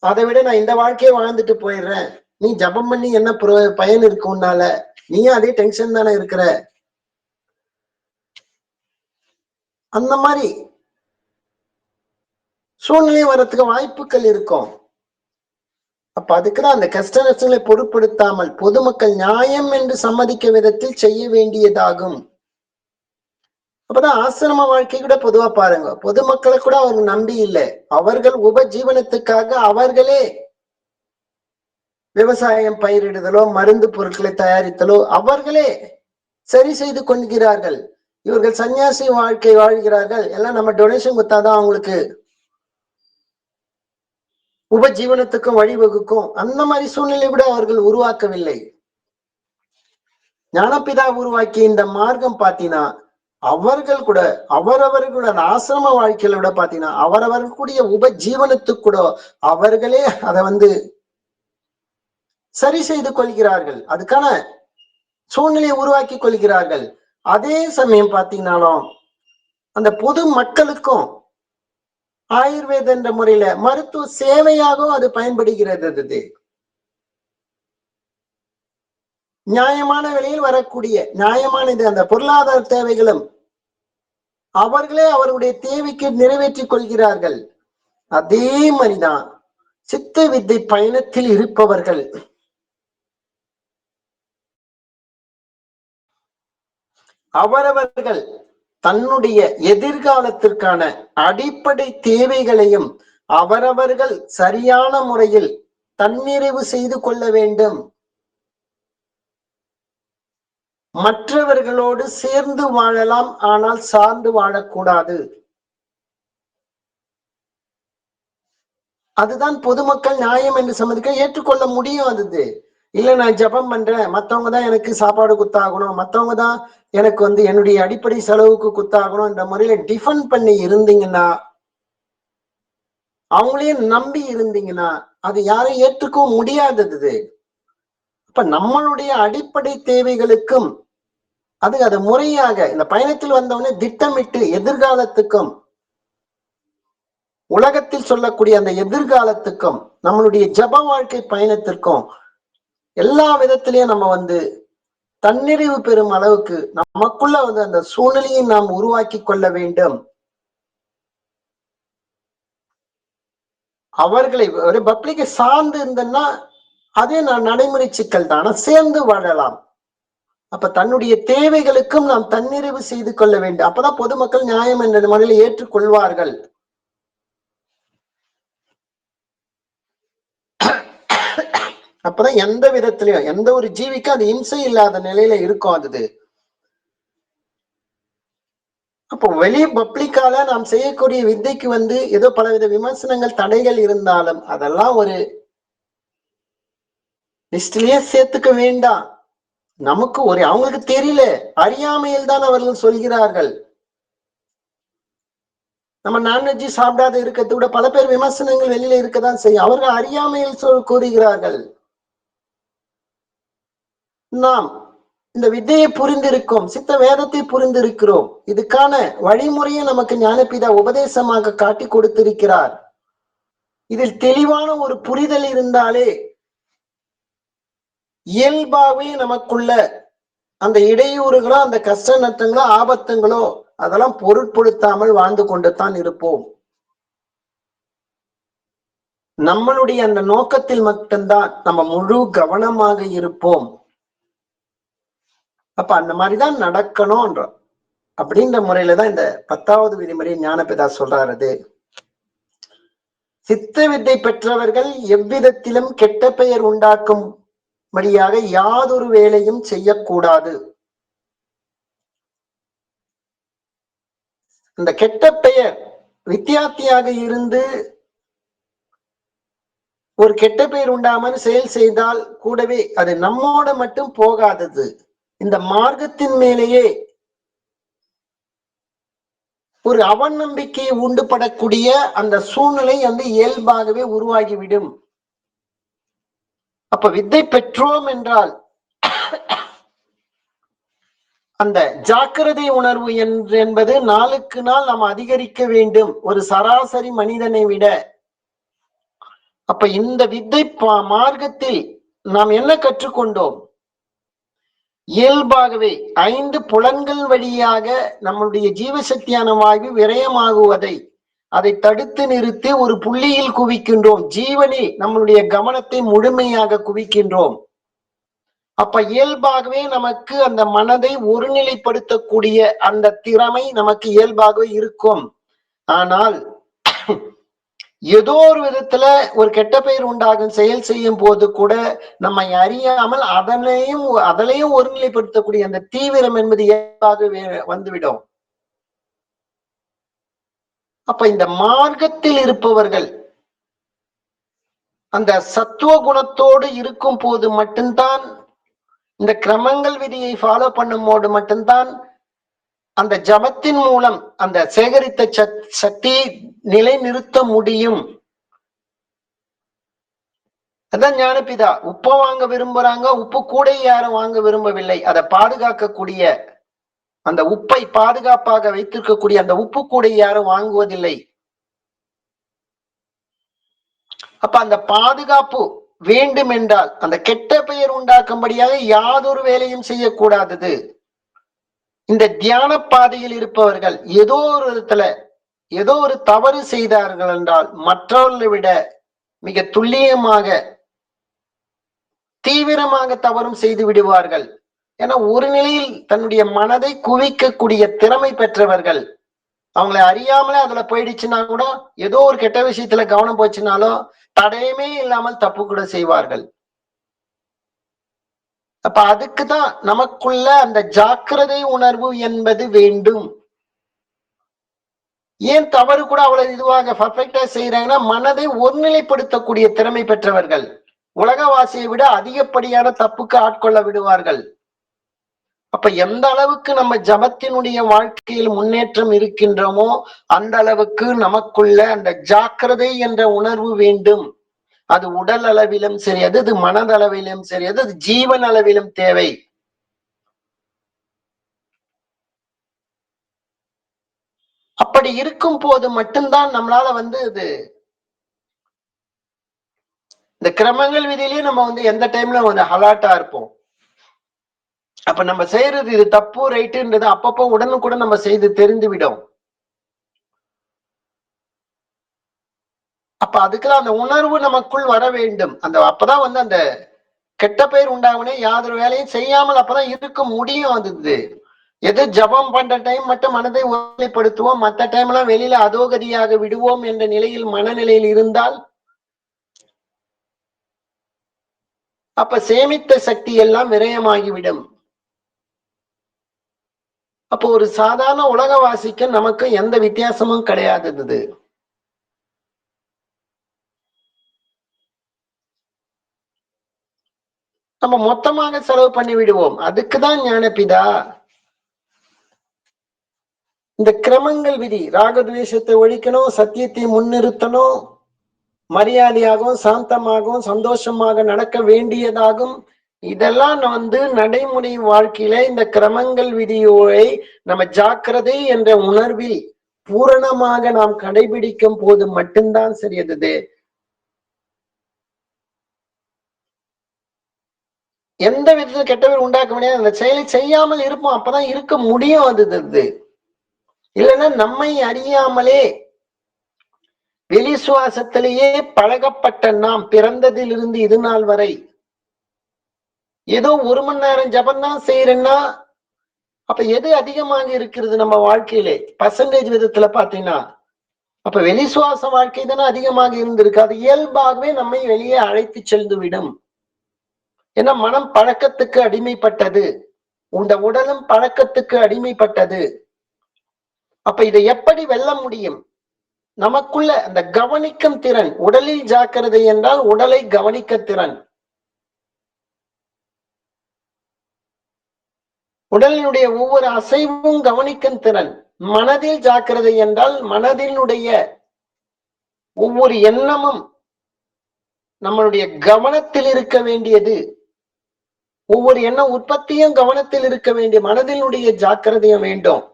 அதை விட நான் இந்த வாழ்க்கையை வாழ்ந்துட்டு போயிடுறேன், நீ ஜபம் பண்ணி என்ன பயன் இருக்கு உன்னால, நீயும் அதே டென்ஷன் தானே இருக்கிற, அந்த மாதிரி சூழ்நிலை வர்றதுக்கு வாய்ப்புகள் இருக்கும். அப்ப அதுக்குதான் அந்த கஷ்ட நஷ்டங்களை பொருட்படுத்தாமல் பொதுமக்கள் நியாயம் என்று சம்மதிக்க விதத்தில் செய்ய வேண்டியதாகும். அப்பதான் ஆசிரம வாழ்க்கை கூட பொதுவா பாருங்க, பொதுமக்களை கூட அவங்க நம்பி இல்லை, அவர்கள் உபஜீவனத்துக்காக அவர்களே விவசாயம் பயிரிடுதலோ மருந்து பொருட்களை தயாரித்தலோ அவர்களே சரி செய்து கொள்கிறார்கள். இவர்கள் சன்னியாசி வாழ்க்கை வாழ்கிறார்கள், எல்லாம் நம்ம டொனேஷன் கொடுத்தாதான் அவங்களுக்கு உபஜீவனத்துக்கும் வழிவகுக்கும். அந்த மாதிரி சூழ்நிலை கூட அவர்கள் உருவாக்கவில்லை. ஞானபிதா உருவாக்கிய இந்த மார்க்கம் பாத்தீங்கன்னா, அவர்கள் கூட அவரவர்களோட ஆசிரம வாழ்க்கையில விட பாத்தீங்கன்னா அவரவர்களுடைய உபஜீவனத்துக்கு கூட அவர்களே அதை சரி செய்து கொள்கிறார்கள், அதுக்கான சூழ்நிலையை உருவாக்கி கொள்கிறார்கள். அதே சமயம் பாத்தீங்கன்னாலும் அந்த பொது மக்களுக்கும் ஆயுர்வேத என்ற முறையில மருத்துவ சேவையாகவும் அது பயன்படுகிறது. நியாயமான விலையில் வரக்கூடிய நியாயமான அந்த பொருளாதார தேவைகளும் அவர்களே அவர்களுடைய தேவைக்கு நிறைவேற்றிக் கொள்கிறார்கள். அதே மாதிரிதான் சித்த வித்தை பயணத்தில் இருப்பவர்கள் அவரவர்கள் தன்னுடைய எதிர்காலத்திற்கான அடிப்படை தேவைகளையும் அவரவர்கள் சரியான முறையில் தன்னிறைவு செய்து கொள்ள வேண்டும். மற்றவர்களோடு சேர்ந்து வாழலாம், ஆனால் சார்ந்து வாழக்கூடாது. அதுதான் பொதுமக்கள் நியாயம் என்று சம்மதிக்க ஏற்றுக்கொள்ள முடியும். அது இல்ல, நான் ஜபம் பண்றேன், மத்தவங்க தான் எனக்கு சாப்பாடு குத்தாகணும், மத்தவங்க தான் எனக்கு என்னுடைய அடிப்படை செலவுக்கு குத்தாகணும், இந்த முறையில டிஃபெண்ட் பண்ணி இருந்தீங்கன்னா, அவங்களையும் நம்பி இருந்தீங்கன்னா அது யாரும் ஏற்றுக்கவும் முடியாதது. அப்ப நம்மளுடைய அடிப்படை தேவைகளுக்கும் அது முறையாக இந்த பயணத்தில் வந்தவனே திட்டமிட்டு எதிர்காலத்துக்கும் உலகத்தில் சொல்லக்கூடிய அந்த எதிர்காலத்துக்கும் நம்மளுடைய ஜப வாழ்க்கை பயணத்திற்கும் எல்லா விதத்திலையும் நம்ம தன்னிறைவு பெறும் அளவுக்கு நமக்குள்ள அந்த சூழ்நிலையை நாம் உருவாக்கி கொள்ள வேண்டும். அவர்களை ஒரு பப்ளிக்கை சார்ந்து இருந்தன்னா அதே நடைமுறை சிக்கல் தானே, சேர்ந்து வாழலாம். அப்ப தன்னுடைய தேவைகளுக்கும் நாம் தன்னிறைவு செய்து கொள்ள வேண்டும். அப்பதான் பொதுமக்கள் நியாயம் என்ற முறையில் ஏற்றுக்கொள்வார்கள். அப்பதான் எந்த விதத்திலையும் எந்த ஒரு ஜீவிக்கும் அது இம்சை இல்லாத நிலையில இருக்கும். அது அப்போ வெளி பப்ளிக்கால நாம் செய்யக்கூடிய வித்தைக்கு ஏதோ பலவித விமர்சனங்கள் தடைகள் இருந்தாலும் அதெல்லாம் ஒரு லிஸ்ட்லயே சேர்த்துக்க வேண்டாம். நமக்கு அவங்களுக்கு தெரியல, அறியாமையில் தான் அவர்கள் சொல்கிறார்கள். நம்ம நான்வெஜ் சாப்பிடாத இருக்கிறது கூட பல பேர் விமர்சனங்கள் வெளியில இருக்கதான் செய்யும். அவர்கள் அறியாமையில் கூறுகிறார்கள். நாம் இந்த வித்தையை புரிந்திருக்கோம், சித்த வேதத்தை புரிந்திருக்கிறோம். இதுக்கான வழிமுறையை நமக்கு ஞானபிதா உபதேசமாக காட்டி கொடுத்திருக்கிறார். இதில் தெளிவான ஒரு புரிதல் இருந்தாலே இயல்பாகவே நமக்குள்ள அந்த இடையூறுகளோ, அந்த கஷ்ட நஷ்டங்களோ, ஆபத்துங்களோ அதெல்லாம் பொருட்படுத்தாமல் வாழ்ந்து கொண்டு தான் இருப்போம். நம்மளுடைய அந்த நோக்கத்தில் மட்டும்தான் நம்ம முழு கவனமாக இருப்போம். அப்ப அந்த மாதிரிதான் நடக்கணும்ன்ற அப்படின்ற முறையில தான் இந்த 10வது விதிமுறை ஞானபிதா சொல்றாரு. சித்த வித்தை பெற்றவர்கள் எவ்விதத்திலும் கெட்ட பெயர் உண்டாக்கும்படியாக யாதொரு வேலையும் செய்யக்கூடாது. இந்த கெட்ட பெயர் வித்தியார்த்தியாக இருந்து ஒரு கெட்ட பெயர் உண்டாமல் செயல் செய்தால் கூடவே அது நம்மோட மட்டும் போகாதது, இந்த மார்க்கத்தின் மேலேயே ஒரு அவநம்பிக்கையை உண்டுபடக்கூடிய அந்த சூழ்நிலை வந்து இயல்பாகவே உருவாகிவிடும். அப்ப வித்தை பெற்றோம் என்றால் அந்த ஜாக்கிரதை உணர்வு என்பது நாளுக்கு நாள் நாம் அதிகரிக்க வேண்டும், ஒரு சராசரி மனிதனை விட. அப்ப இந்த வித்தை மார்க்கத்தில் நாம் என்ன கற்றுக்கொண்டோம்? இயல்பாகவே 5 புலன்கள் வழியாக நம்முடைய ஜீவசக்தியான வாயு விரயமாகுவதை அதை தடுத்து நிறுத்தி ஒரு புள்ளியில் குவிக்கின்றோம். ஜீவனே நம்மளுடைய கவனத்தை முழுமையாக குவிக்கின்றோம். அப்ப இயல்பாகவே நமக்கு அந்த மனதை ஒருநிலைப்படுத்தக்கூடிய அந்த திறமை நமக்கு இயல்பாகவே இருக்கும். ஆனால் ஏதோ ஒரு விதத்துல ஒரு கெட்ட பெயர் உண்டாகும் செயல் செய்யும் போது கூட நம்மை அறியாமல் அதனையும் ஒருநிலைப்படுத்தக்கூடிய அந்த தீவிரம் என்பது இயல்பாகவே வந்துவிடும். அப்ப இந்த மார்க்கத்தில் இருப்பவர்கள் அந்த சத்துவ குணத்தோடு இருக்கும் போது மட்டும்தான், இந்த கிரமங்கள் விதியை ஃபாலோ பண்ணும் போது மட்டும்தான் அந்த ஜபத்தின் மூலம் அந்த சேகரித்த சக்தி நிலை நிறுத்த முடியும். அதான் ஞானபிதா உப்பை வாங்க விரும்புறாங்க, உப்பு கூட யாரும் வாங்க விரும்பவில்லை. அதை பாதுகாக்கக்கூடிய அந்த உப்பை பாதுகாப்பாக வைத்திருக்கக்கூடிய அந்த உப்பு கூட யாரும் வாங்குவதில்லை. அப்ப அந்த பாதுகாப்பு வேண்டும் என்றால் அந்த கெட்ட பெயர் உண்டாக்கும்படியாக யாதொரு வேலையும் செய்யக்கூடாதது. இந்த தியான பாதையில் இருப்பவர்கள் ஏதோ ஒரு விதத்துல ஏதோ ஒரு தவறு செய்தார்கள் என்றால் மற்றவர்களை விட மிக துல்லியமாக தீவிரமாக தவறும் செய்து விடுவார்கள். ஏன்னா ஒரு நிலையில் தன்னுடைய மனதை குவிக்கக்கூடிய திறமை பெற்றவர்கள். அவங்களை அறியாமலே அதுல போயிடுச்சுன்னா கூட ஏதோ ஒரு கெட்ட விஷயத்துல கவனம் போச்சுனாலும் தடையுமே இல்லாமல் தப்பு கூட செய்வார்கள். அப்ப அதுக்குதான் நமக்குள்ள அந்த ஜாக்கிரதை உணர்வு என்பது வேண்டும். ஏன் தவறு கூட அவ்வளவு இதுவாக பர்ஃபெக்டா செய்யறாங்கன்னா மனதை ஒருநிலைப்படுத்தக்கூடிய திறமை பெற்றவர்கள். உலகவாசியை விட அதிகப்படியான தப்புக்கு ஆட்கொள்ள விடுவார்கள். அப்ப எந்த அளவுக்கு நம்ம ஜபத்தினுடைய வாழ்க்கையில் முன்னேற்றம் இருக்கின்றோமோ அந்த அளவுக்கு நமக்குள்ள அந்த ஜாக்கிரதை என்ற உணர்வு வேண்டும். அது உடல் அளவிலும் சரி, அது மனதளவிலும் சரி, அது ஜீவன் அளவிலும் தேவை. அப்படி இருக்கும் போது மட்டும்தான் நம்மளால இது இந்த கிரமங்கள் விதியிலேயே நம்ம எந்த டைம்ல அலர்ட்டா இருப்போம். அப்ப நம்ம செய்யறது இது தப்பு ரைட்டுன்றது அப்பப்போ உடனுக்குடன் நம்ம செய்து தெரிந்து விடும். அப்ப அதுக்கெல்லாம் அந்த உணர்வு நமக்குள் வர வேண்டும். அப்பதான் அந்த கெட்ட பெயர் உண்டாகனே யாதொரு வேலையும் செய்யாமல் அப்பதான் இருக்க முடியும். அது எது ஜபம் பண்ற டைம் மட்டும் மனதை ஒருநிலைப்படுத்துவோம், மற்ற டைம் எல்லாம் வெளியில அதோகதியாக விடுவோம் என்ற நிலையில் மனநிலையில் இருந்தால் அப்ப சேமித்த சக்தி எல்லாம் விரயமாகிவிடும். அப்போ ஒரு சாதாரண உலகவாசிக்கு நமக்கு எந்த வித்தியாசமும் கிடையாது. நம்ம மொத்தமாக செலவு பண்ணி விடுவோம். அதுக்குதான் ஞானபிதா இந்த கிரமங்கள் விதி, ராகத்வேஷத்தை ஒழிக்கணும், சத்தியத்தை முன்னிறுத்தணும், மரியாதையாகவும் சாந்தமாகவும் சந்தோஷமாக நடக்க வேண்டியதாகும். இதெல்லாம் நடைமுறை வாழ்க்கையில இந்த கிரமங்கள் விதியோரை நம்ம ஜாக்கிரதை என்ற உணர்வில் பூரணமாக நாம் கடைபிடிக்கும் போது மட்டும்தான் சரியது. எந்த விதத்துல கெட்டவர் உண்டாக்க முடியாது. அந்த செயலை செய்யாமல் இருப்போம், அப்பதான் இருக்க முடியும். அது இல்லைன்னா நம்மை அறியாமலே வெளி சுவாசத்திலேயே பழகப்பட்ட நாம் பிறந்ததிலிருந்து இது நாள் வரை ஏதோ 1 மணி நேரம் ஜபம்தான் செய்யறேன்னா, அப்ப எது அதிகமாக இருக்கிறது நம்ம வாழ்க்கையிலே பர்சன்டேஜ் விதத்துல பாத்தீங்கன்னா, அப்ப வெளி சுவாச வாழ்க்கை தானே அதிகமாக இருந்திருக்கு. அது இயல்பாகவே நம்மை வெளியே அழைத்து சென்று விடும். ஏன்னா மனம் பழக்கத்துக்கு அடிமைப்பட்டது, இந்த உடலும் பழக்கத்துக்கு அடிமைப்பட்டது. அப்ப இதை எப்படி வெல்ல முடியும்? நமக்குள்ள அந்த கவனிக்கும் திறன், உடலில் ஜாக்கிரதை என்றால் உடலை கவனிக்க திறன், உடலினுடைய ஒவ்வொரு அசைவும் கவனிக்கும் திறன். மனதில் ஜாக்கிரதை என்றால் மனதினுடைய ஒவ்வொரு எண்ணமும் நம்மளுடைய கவனத்தில் இருக்க வேண்டியது. ஒவ்வொரு எண்ண உற்பத்தியும் கவனத்தில் இருக்க வேண்டிய மனதினுடைய ஜாக்கிரதையும் வேண்டும்.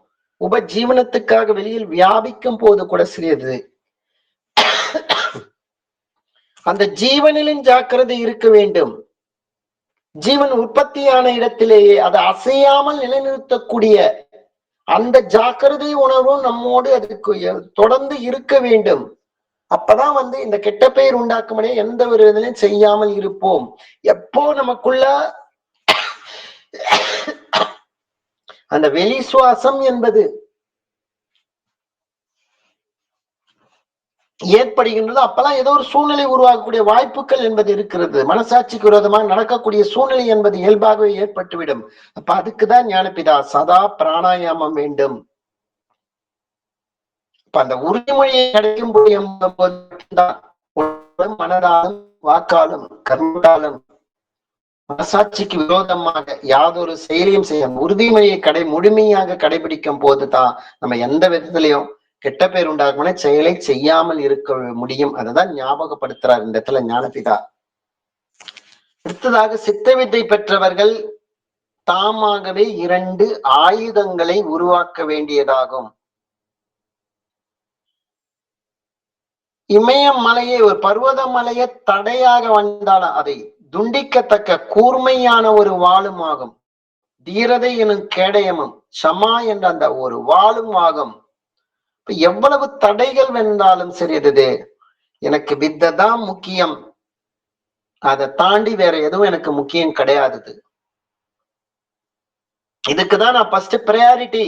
உபஜீவனத்துக்காக வெளியில் வியாபிக்கும் போது கூட சிறியது. அந்த ஜீவனிலும் ஜாக்கிரதை இருக்க வேண்டும். ஜீவன் உற்பத்தியான இடத்திலேயே அதை அசையாமல் நிலைநிறுத்தக்கூடிய அந்த ஜாக்கிரதை உணர்வும் நம்மோடு அதுக்கு தொடர்ந்து இருக்க வேண்டும். அப்பதான் இந்த கெட்ட பெயர் உண்டாக்கும்படியே எந்த ஒரு இதுலையும் செய்யாமல் இருப்போம். எப்போ நமக்குள்ள அந்த வெளி சுவாசம் என்பது ஏற்படுகின்றது, அப்பதான் ஏதோ ஒரு சூழ்நிலை உருவாக்கக்கூடிய வாய்ப்புகள் என்பது இருக்கிறது. மனசாட்சிக்கு விரோதமாக நடக்கக்கூடிய சூழ்நிலை என்பது இயல்பாகவே ஏற்பட்டுவிடும். அப்ப அதுக்குதான் ஞானபிதா சதா பிராணாயாமம் வேண்டும். இப்ப அந்த உறுதிமொழியை கிடைக்கும் போது மனதாலும் வாக்காலும் கர்மத்தாலும் மனசாட்சிக்கு விரோதமாக யாதொரு செயலையும் செய்ய உறுதிமொழியை முழுமையாக கடைபிடிக்கும் போதுதான் நம்ம எந்த விதத்திலையும் கெட்ட பேர் உண்டாகும்னா செயலை செய்யாமல் இருக்க முடியும். அதுதான் ஞாபகப்படுத்துறார் இந்த இடத்துல ஞானபிதா. அடுத்ததாக சித்த வித்தை பெற்றவர்கள் தாமாகவே 2 ஆயுதங்களை உருவாக்க வேண்டியதாகும். இமயமலையை ஒரு பர்வத மலையை தடையாக வந்தாலும் அதை துண்டிக்கத்தக்க கூர்மையான ஒரு வாளும் ஆகும். தீரதை எனும் கேடயமும் சமா என்ற அந்த ஒரு வாளும் ஆகும். எவ்வளவு தடைகள் வந்தாலும் சரி, எனக்கு வித்தை தான் முக்கியம், அதை தாண்டி வேற எதுவும் எனக்கு முக்கியம் கிடையாது. இதுக்குதான் நான் ஃபர்ஸ்ட் பிரையாரிட்டி.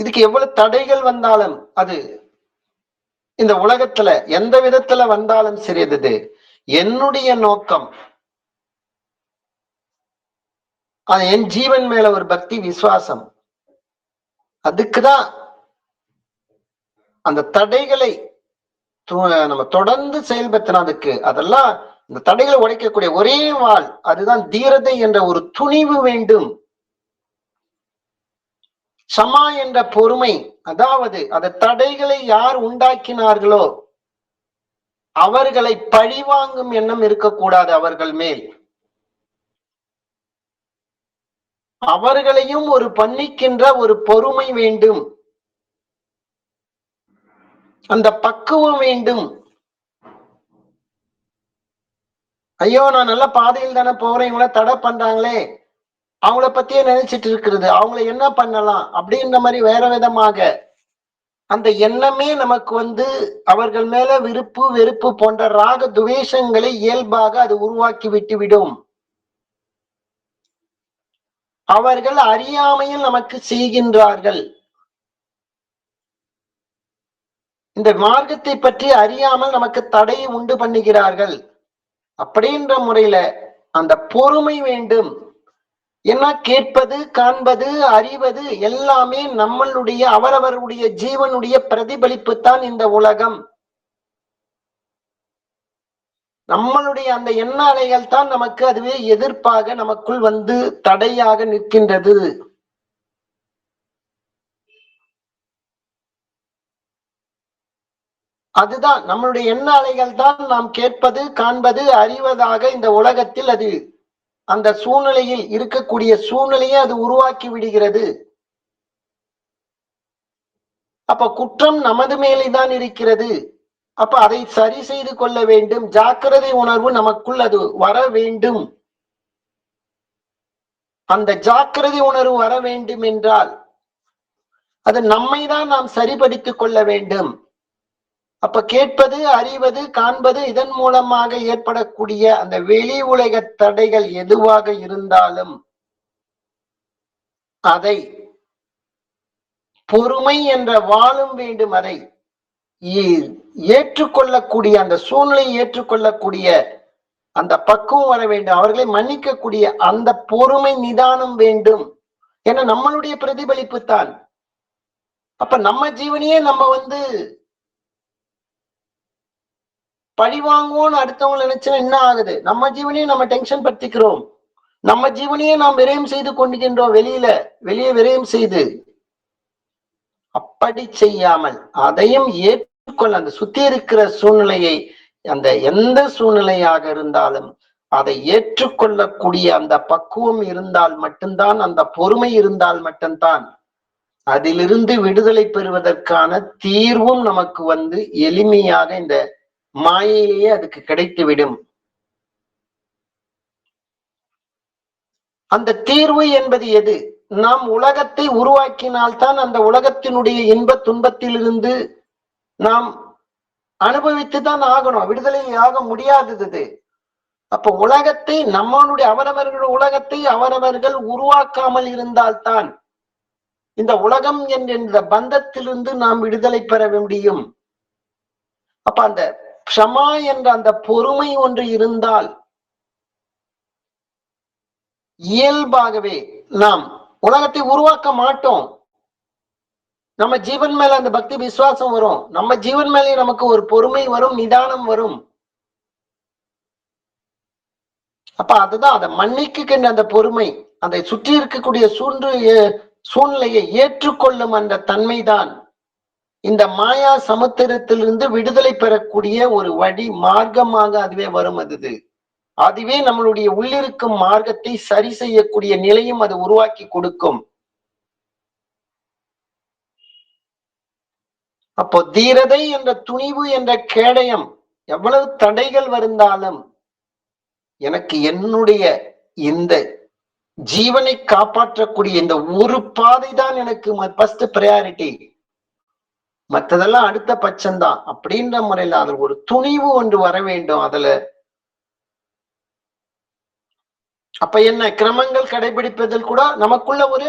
இதுக்கு எவ்வளவு தடைகள் வந்தாலும் அது இந்த உலகத்துல எந்த விதத்துல வந்தாலும் சரி, என்னுடைய நோக்கம் அது என் ஜீவன் மேல ஒரு பக்தி விசுவாசம். அதுக்குதான் அந்த தடைகளை நம்ம தொடர்ந்து செயல்படுத்தினா அதெல்லாம் இந்த தடைகளை உடைக்கக்கூடிய ஒரே வாள் அதுதான் தீரதை என்ற ஒரு துணிவு வேண்டும். சமா என்ற பொறுமை, அதாவது அந்த தடைகளை யார் உண்டாக்கினார்களோ அவர்களை பழிவாங்கும் எண்ணம் இருக்கக்கூடாது அவர்கள் மேல். அவர்களையும் ஒரு பண்ணிக்கின்ற ஒரு பொறுமை வேண்டும், அந்த பக்குவம் வேண்டும். ஐயோ நான் நல்ல பாதையில் தானே போறேன், இவங்கள தடை பண்றாங்களே, அவங்கள பத்தியே நினைச்சிட்டு இருக்கிறது, அவங்கள என்ன பண்ணலாம் அப்படின்ற மாதிரி வேற விதமாக அந்த எண்ணமே நமக்கு அவர்கள் மேல விருப்பு வெறுப்பு போன்ற ராக துவேஷங்களை இயல்பாக அது உருவாக்கி விட்டுவிடும். அவர்கள் அறியாமையில் நமக்கு செய்கின்றார்கள். இந்த மார்க்கத்தை பற்றி அறியாமல் நமக்கு தடையை உண்டு பண்ணுகிறார்கள். அப்படின்ற முறையில அந்த பொறுமை வேண்டும். என்ன கேட்பது, காண்பது, அறிவது எல்லாமே நம்மளுடைய அவரவருடைய ஜீவனுடைய பிரதிபலிப்பு தான் இந்த உலகம். நம்மளுடைய அந்த எண்ண அலைகள் தான் நமக்கு அதுவே எதிர்ப்பாக நமக்குள் வந்து தடையாக நிற்கின்றது. அதுதான் நம்மளுடைய எண்ண அலைகள் தான் நாம் கேட்பது, காண்பது, அறிவதாக இந்த உலகத்தில் அது அந்த சூழ்நிலையில் இருக்கக்கூடிய சூழ்நிலையை அது உருவாக்கி விடுகிறது. அப்ப குற்றம் நமது மேலேதான் இருக்கிறது. அப்ப அதை சரி செய்து கொள்ள வேண்டும். ஜாக்கிரதை உணர்வு நமக்குள் அது வர வேண்டும். அந்த ஜாக்கிரதை உணர்வு வர வேண்டும் என்றால் அது நம்மை தான் நாம் சரிபடுத்திக் கொள்ள வேண்டும். அப்ப கேட்பது, அறிவது, காண்பது, இதன் மூலமாக ஏற்படக்கூடிய அந்த வெளி உலக தடைகள் எதுவாக இருந்தாலும் அதை பொறுமை என்ற வாழும் வேண்டும். அதை ஏற்றுக்கொள்ளக்கூடிய அந்த சூழ்நிலையை ஏற்றுக்கொள்ளக்கூடிய அந்த பக்குவம் வர வேண்டும். அவர்களை மன்னிக்கக்கூடிய அந்த பொறுமை நிதானம் வேண்டும். ஏன்னா நம்மளுடைய பிரதிபலிப்பு தான். அப்ப நம்ம ஜீவனையே நம்ம பழிவாங்குவோம்னு அடுத்தவங்க நினைச்சா என்ன ஆகுது? நம்ம ஜீவனையே நம்ம டென்ஷன் படுத்திக்கிறோம். நம்ம ஜீவனையே நாம் விரயம் செய்து கொண்டுகின்றோம். வெளியே விரயம் செய்து. அப்படி செய்யாமல் அதையும் ஏற்றுக்கொள்ள அந்த சுத்தி இருக்கிற சூழ்நிலையை, அந்த எந்த சூழ்நிலையாக இருந்தாலும் அதை ஏற்றுக்கொள்ளக்கூடிய அந்த பக்குவம் இருந்தால் மட்டும்தான், அந்த பொறுமை இருந்தால் மட்டும்தான் அதிலிருந்து விடுதலை பெறுவதற்கான தீர்வும் நமக்கு எளிமையாக இந்த மாயையிலேயே அதுக்கு கிடைத்துவிடும். அந்த தீர்வு என்பது எது? நாம் உலகத்தை உருவாக்கினால்தான் அந்த உலகத்தினுடைய இன்ப துன்பத்திலிருந்து நாம் அனுபவித்துதான் ஆகணும். விடுதலை ஆக முடியாதது. அப்ப உலகத்தை நம்மளுடைய அவரவர்கள் உலகத்தை அவரவர்கள் உருவாக்காமல் இருந்தால்தான் இந்த உலகம் என்ற பந்தத்திலிருந்து நாம் விடுதலை பெற முடியும். அப்ப அந்த க்ஷமா என்ற அந்த பொறுமை ஒன்று இருந்தால் இயல்பாகவே நாம் உலகத்தை உருவாக்க மாட்டோம். நம்ம ஜீவன் மேல அந்த பக்தி விசுவாசம் வரும். நம்ம ஜீவன் மேலே நமக்கு ஒரு பொறுமை வரும், நிதானம் வரும். அப்ப அதுதான் அதை மன்னிக்கின்ற அந்த பொறுமை, அதை சுற்றி இருக்கக்கூடிய சூழ்நிலையை ஏற்றுக்கொள்ளும் அந்த தன்மைதான் இந்த மாயா சமுத்திரத்திலிருந்து விடுதலை பெறக்கூடிய ஒரு வழி மார்க்கமாக அதுவே வரும். அதுவே நம்மளுடைய உள்ளிருக்கும் மார்க்கத்தை சரி செய்யக்கூடிய நிலையும் அது உருவாக்கி கொடுக்கும். அப்போ தீரதை என்ற துணிவு என்ற கேடயம் எவ்வளவு தடைகள் வருந்தாலும் எனக்கு என்னுடைய இந்த ஜீவனை காப்பாற்றக்கூடிய இந்த ஒரு பாதை தான் எனக்கு ஃபர்ஸ்ட் பிரையாரிட்டி, மற்றதெல்லாம் அடுத்த பட்சம்தான் அப்படின்ற முறையில அதுல ஒரு துணிவு ஒன்று வர வேண்டும். அதுல அப்ப என்ன கிரமங்கள் கடைபிடிப்பதில் கூட நமக்குள்ள ஒரு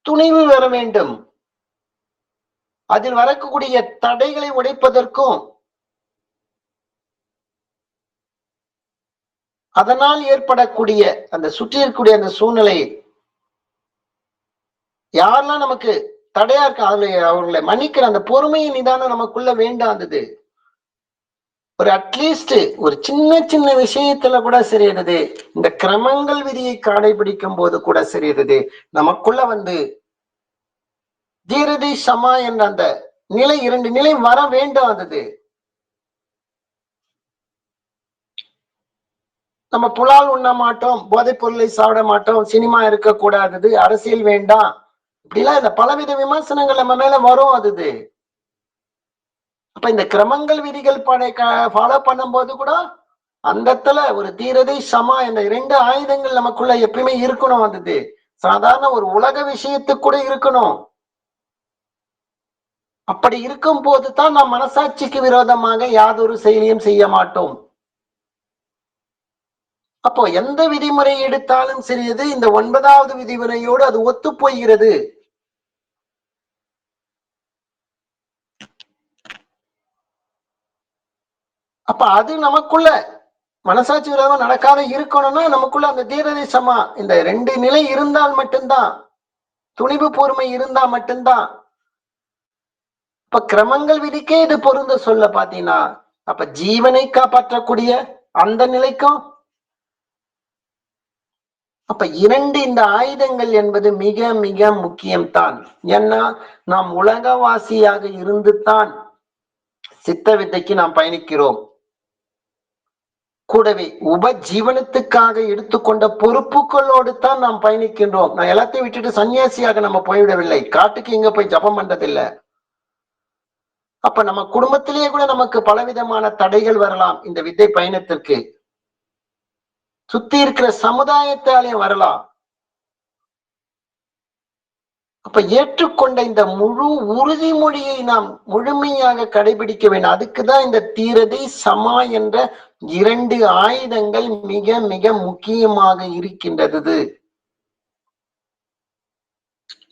துணிவு வர வேண்டும். அதில் வரக்கூடிய தடைகளை உடைப்பதற்கும் அதனால் ஏற்படக்கூடிய அந்த சுற்றி இருக்கக்கூடிய அந்த சூழ்நிலை யாரெல்லாம் நமக்கு தடையா இருக்கு அவர்களை மன்னிக்கிற அந்த பொறுமையின் நிதானம் நமக்குள்ள வேண்டாந்தது. ஒரு அட்லீஸ்ட் ஒரு சின்ன சின்ன விஷயத்துல கூட சரியானது. இந்த கிரமங்கள் விதியை கடைபிடிக்கும் போது கூட சரியானது. நமக்குள்ள தீரதி சமா என்ற அந்த நிலை, இரண்டு நிலை வர வேண்டும். நம்ம புலால் உண்ண மாட்டோம், போதைப் பொருளை சாப்பிட மாட்டோம், சினிமா இருக்கக்கூடாது, அரசியல் வேண்டாம், இப்படிலாம் இந்த பலவித விமர்சனங்கள் நம்ம மேல வரும். அப்ப இந்த கிரமங்கள் விதிகள் ஃபாலோ பண்ணும் போது கூட அந்த இடத்துல ஒரு தீரதை சமா என்ற இரண்டு ஆயுதங்கள் நமக்குள்ள எப்பயுமே இருக்கணும். சாதாரண ஒரு உலக விஷயத்துக்கு கூட இருக்கணும். அப்படி இருக்கும் போதுதான் நாம் மனசாட்சிக்கு விரோதமாக யாதொரு செயலையும் செய்ய மாட்டோம். அப்போ எந்த விதிமுறை எடுத்தாலும் சரியது இந்த 9வது விதிமுறையோடு அது ஒத்து போகிறது. அப்ப அது நமக்குள்ள மனசாட்சி விரோதமா நடக்காத இருக்கணும்னா நமக்குள்ள அந்த தீரதை சமா இந்த ரெண்டு நிலை இருந்தால் மட்டும்தான், துணிவு பொறுமை இருந்தா மட்டும்தான். இப்ப கிரமங்கள் விதிக்கே இது பொருந்த சொல்ல பாத்தீங்கன்னா, அப்ப ஜீவனை காப்பாற்றக்கூடிய அந்த நிலைக்கும். அப்ப இந்த ஆயுதங்கள் என்பது மிக மிக முக்கியம்தான். ஏன்னா நாம் உலகவாசியாக இருந்துதான் சித்த வித்தைக்கு நாம் பயணிக்கிறோம். கூடவே உபஜீவனத்துக்காக எடுத்துக்கொண்ட பொறுப்புகளோடு தான் நாம் பயணிக்கின்றோம். நான் எல்லாத்தையும் விட்டுட்டு சன்னியாசியாக நம்ம போய்விடவில்லை. காட்டுக்கு எங்க போய் ஜபம் பண்றதில்லை. அப்ப நம்ம குடும்பத்திலேயே கூட நமக்கு பலவிதமான தடைகள் வரலாம். இந்த வித்தை பயணத்திற்கு சுத்தி இருக்கிற சமுதாயத்தாலேயும் வரலாம். அப்ப ஏற்றுக்கொண்ட இந்த முழு உறுதிமொழியை நாம் முழுமையாக கடைபிடிக்க வேண்டும். அதுக்குதான் இந்த தீரதி சமா என்ற 2 ஆயுதங்கள் மிக மிக முக்கியமாக இருக்கின்றது.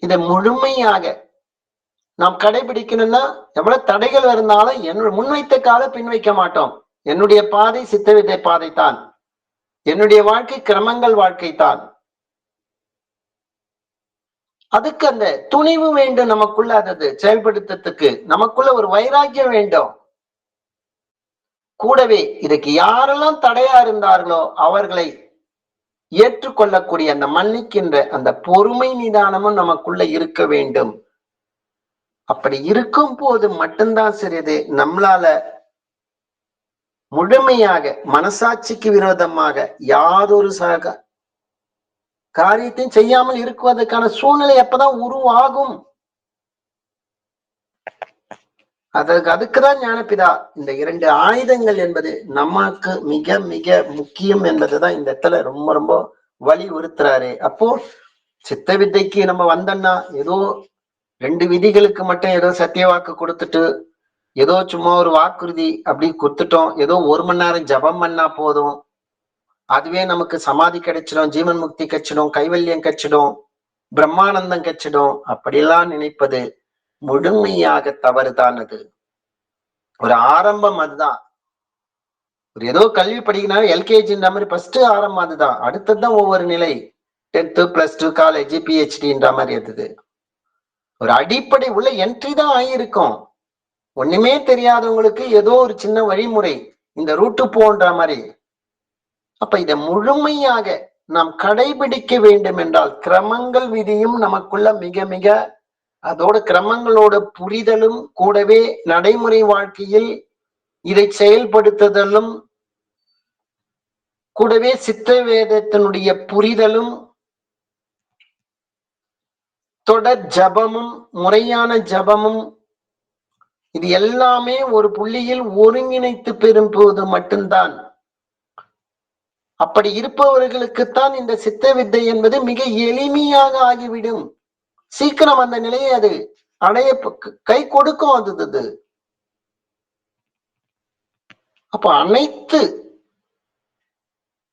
இதை முழுமையாக நாம் கடைபிடிக்கணும்னா எவ்வளவு தடைகள் இருந்தாலும் என்னோட முன்வைத்த கால பின் வைக்க மாட்டோம். என்னுடைய பாதை சித்த வித்தை பாதை தான். என்னுடைய வாழ்க்கை கிரமங்கள் வாழ்க்கை தான். அதுக்கு அந்த துணிவு வேண்டும் நமக்குள்ள. அது செயல்படுத்துறதுக்கு நமக்குள்ள ஒரு வைராக்கியம் வேண்டும். கூடவே இதுக்கு யாரெல்லாம் தடையா இருந்தார்களோ அவர்களை ஏற்றுக்கொள்ளக்கூடிய அந்த மன்னிக்கின்ற அந்த பொறுமை நிதானமும் நமக்குள்ள இருக்க வேண்டும். அப்படி இருக்கும் போது மட்டும்தான் சரியது நம்மளால முழுமையாக மனசாட்சிக்கு விரோதமாக யாதொரு காரியத்தையும் செய்யாமல் இருக்குவதற்கான சூழ்நிலை அப்பதான் உருவாகும். அதுக்குதான் ஞானபிதா இந்த 2 ஆயுதங்கள் என்பது நமக்கு மிக மிக முக்கியம் என்பதுதான் இந்த இடத்துல ரொம்ப ரொம்ப வலியுறுத்துறாரு. அப்போ சித்த வித்தைக்கு நம்ம வந்தோம்னா ஏதோ 2 விதிகளுக்கு மட்டும் ஏதோ சத்திய வாக்கு கொடுத்துட்டு ஏதோ சும்மா ஒரு வாக்குறுதி அப்படி கொடுத்துட்டோம், ஏதோ 1 மணி நேரம் ஜபம் பண்ணா போதும், அதுவே நமக்கு சமாதி கிடைச்சிடும், ஜீவன் முக்தி கிடைச்சிடும், கைவல்யம் கிடைச்சிடும், பிரம்மானந்தம் கிடைச்சிடும், அப்படியெல்லாம் நினைப்பது முழுமையாக தவறுதான். அது ஒரு ஆரம்பம். அதுதான் ஒரு ஏதோ கல்வி படிக்கணும் எல்கேஜின்ற மாதிரி ஃபர்ஸ்ட் ஆரம்பம் அதுதான். அடுத்ததுதான் ஒவ்வொரு நிலை 10th +2 காலேஜ் PhDன்ற மாதிரி இருக்குது. ஒரு அடிப்படை உள்ள என்ட்ரி தான் ஆகியிருக்கும். ஒண்ணுமே தெரியாதவங்களுக்கு ஏதோ ஒரு சின்ன வழிமுறை இந்த ரூட்டு போன்ற மாதிரி. அப்ப இதை முழுமையாக நாம் கடைபிடிக்க வேண்டும் என்றால் கிரமங்கள் விதியும் நமக்குள்ள மிக மிக அதோட கிரமங்களோட புரிதலும் கூடவே நடைமுறை வாழ்க்கையில் இதை செயல்படுத்துதலும் கூடவே சித்த வேதத்தினுடைய புரிதலும் தொடர் ஜபமும் முறையான ஜபமும் இது எல்லாமே ஒரு புள்ளியில் ஒருங்கிணைத்து பெறும் போது மட்டும்தான். அப்படி இருப்பவர்களுக்குத்தான் இந்த சித்த வித்தை என்பது மிக எளிமையாக ஆகிவிடும். சீக்கிரம் அந்த நிலையை அது அடைய கை கொடுக்கும். அது அப்ப அனைத்து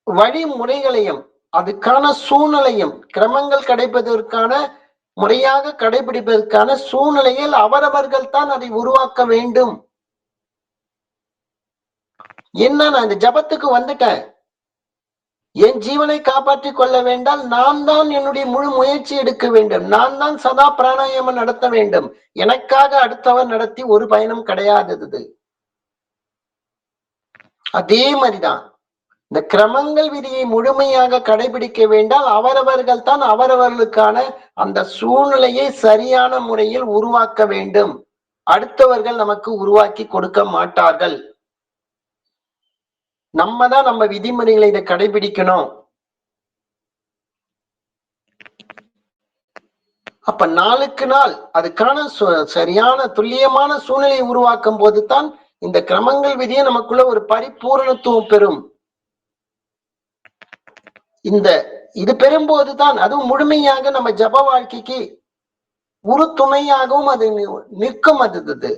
வழிமுறைகளையும் அதுக்கான சூழ்நிலையும் கிரமங்கள் கிடைப்பதற்கான முறையாக கடைபிடிப்பதற்கான சூழ்நிலையில் அவரவர்கள் தான் அதை உருவாக்க வேண்டும். என்ன நான் இந்த ஜபத்துக்கு வந்துட்டேன், என் ஜீவனை காப்பாற்றிக் கொள்ள வேண்டால் நான் தான் என்னுடைய முழு முயற்சி எடுக்க வேண்டும். நான் தான் சதா பிராணாயாமம் நடத்த வேண்டும். எனக்காக அடுத்தவர் நடத்தி ஒரு பயணம் கிடையாதது. அதே மாதிரிதான் இந்த கிரமங்கள் விதியை முழுமையாக கடைபிடிக்க வேண்டால் அவரவர்கள் தான் அவரவர்களுக்கான அந்த சூழ்நிலையை சரியான முறையில் உருவாக்க வேண்டும். அடுத்தவர்கள் நமக்கு உருவாக்கி கொடுக்க மாட்டார்கள். நம்ம தான் நம்ம விதிமுறைகளை இதை கடைபிடிக்கணும். அப்ப நாளுக்கு நாள் அதுக்கான சரியான துல்லியமான சூழ்நிலையை உருவாக்கும் போதுதான் இந்த கிரமங்கள் விதியை நமக்குள்ள ஒரு பரிபூரணத்துவம் பெறும். இது பெறும்போதுதான் அதுவும் முழுமையாக நம்ம ஜப வாழ்க்கைக்கு ஒரு துணையாகவும் அது நிற்கும். அது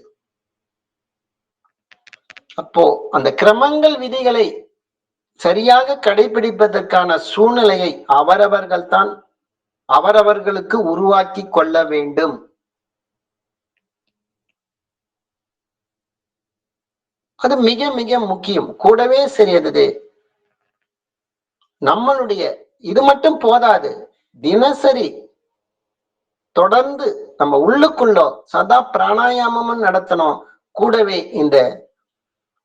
அப்போ அந்த கிரமங்கள் விதிகளை சரியாக கடைபிடிப்பதற்கான சூழ்நிலையை அவரவர்கள் தான் அவரவர்களுக்கு உருவாக்கி கொள்ள வேண்டும். அது மிக மிக முக்கியம். கூடவே சரியது நம்மளுடைய இது மட்டும் போதாது, தினசரி தொடர்ந்து நம்ம உள்ளுக்குள்ள சதா பிராணாயாமமும் நடத்தணும். கூடவே இந்த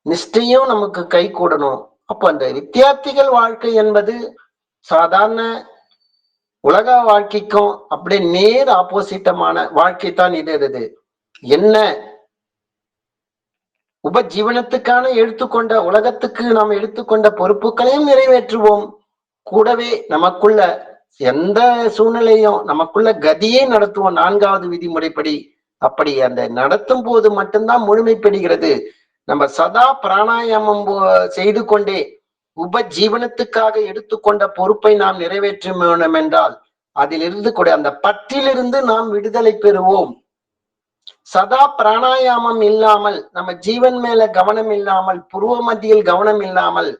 நிஷ்டையும் நமக்கு கை கூடணும். அப்போ அந்த வித்தியார்த்திகள் வாழ்க்கை என்பது சாதாரண உலக வாழ்க்கைக்கும் அப்படியே நேர் ஆப்போசிட்டமான வாழ்க்கை தான் இது. என்ன உபஜீவனத்துக்கான எடுத்துக்கொண்ட உலகத்துக்கு நாம் எடுத்துக்கொண்ட பொறுப்புகளையும் நிறைவேற்றுவோம். கூடவே நமக்குள்ள எந்த சூழ்நிலையும் நமக்குள்ள கதியே நடத்துவோம் 4வது விதிமுறைப்படி. அப்படி அந்த நடத்தும் போது மட்டும்தான் முழுமை பெறுகிறது. நம்ம சதா பிராணாயாமம் செய்து கொண்டே உபஜீவனத்துக்காக எடுத்துக்கொண்ட பொறுப்பை நாம் நிறைவேற்ற வேண்டும் என்றால் அதிலிருந்து கூட அந்த பற்றிலிருந்து நாம் விடுதலை பெறுவோம். சதா பிராணாயாமம் இல்லாமல், நம்ம ஜீவன் மேல கவனம் இல்லாமல், புருவ மத்தியில் கவனம் இல்லாமல்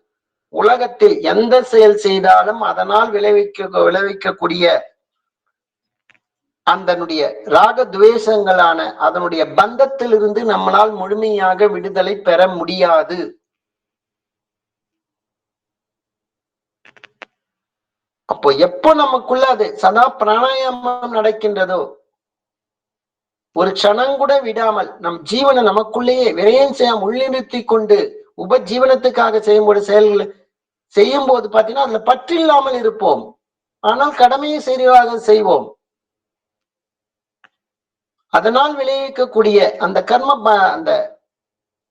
உலகத்தில் எந்த செயல் செய்தாலும் அதனால் விளைவிக்கக்கூடிய அதனுடைய ராக துவேஷங்களான அதனுடைய பந்தத்திலிருந்து நம்மளால் முழுமையாக விடுதலை பெற முடியாது. அப்போ எப்போ நமக்குள்ள அது சதா பிராணாயாமம் நடக்கின்றதோ, ஒரு க்ஷணம் கூட விடாமல் நம் ஜீவனை நமக்குள்ளேயே விரயம் செய்யாம உள்ளிருத்தி கொண்டு உபஜீவனத்துக்காக செயல்களை செய்யும் போது பாத்தீங்கன்னா அதுல பற்றில்லாமல் இருப்போம். ஆனால் கடமையை சரியாக செய்வோம். அதனால் விளைவிக்கக்கூடிய அந்த கர்ம அந்த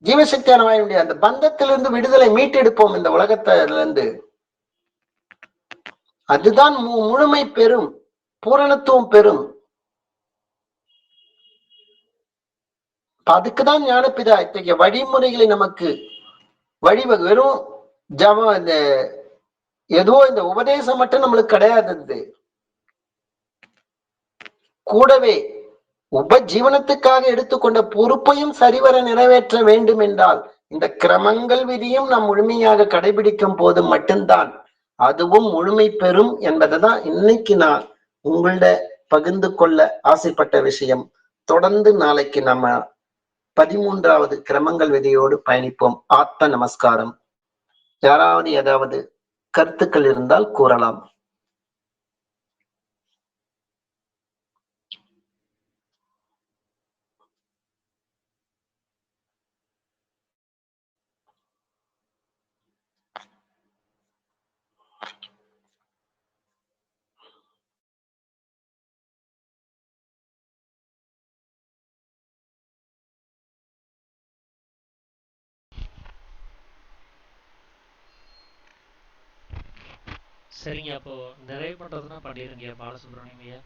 ஜீவசக்தியான வாயுடைய அந்த பந்தத்திலிருந்து விடுதலை மீட்டெடுப்போம் இந்த உலகத்திலிருந்து. அதுதான் முழுமை பெறும், பூரணத்துவம் பெறும். அதுக்குதான் ஞானபிதா இத்தகைய வழிமுறைகளை நமக்கு வழிவகை. வெறும் ஜபம் இந்த ஏதோ இந்த உபதேசம் மட்டும் நம்மளுக்கு கிடையாது. கூடவே உபஜீவனத்துக்காக எடுத்துக்கொண்ட பொறுப்பையும் சரிவர நிறைவேற்ற வேண்டும் என்றால் இந்த கிரமங்கள் விதியும் நாம் முழுமையாக கடைபிடிக்கும் போது மட்டும்தான் அதுவும் முழுமை பெறும் என்பதுதான் இன்னைக்கு நான் உங்களோட பகிர்ந்து கொள்ள ஆசைப்பட்ட விஷயம். தொடர்ந்து நாளைக்கு நம்ம 13வது கிரமங்கள் விதியோடு பயணிப்போம். ஆத்ம நமஸ்காரம். யாராவது ஏதாவது கருத்துக்கள் இருந்தால் கூறலாம். சரிங்க, அப்போ நிறைவு பண்றதுன்னா பண்ணிருங்க பாலசுப்ரமணியம் ஐயா.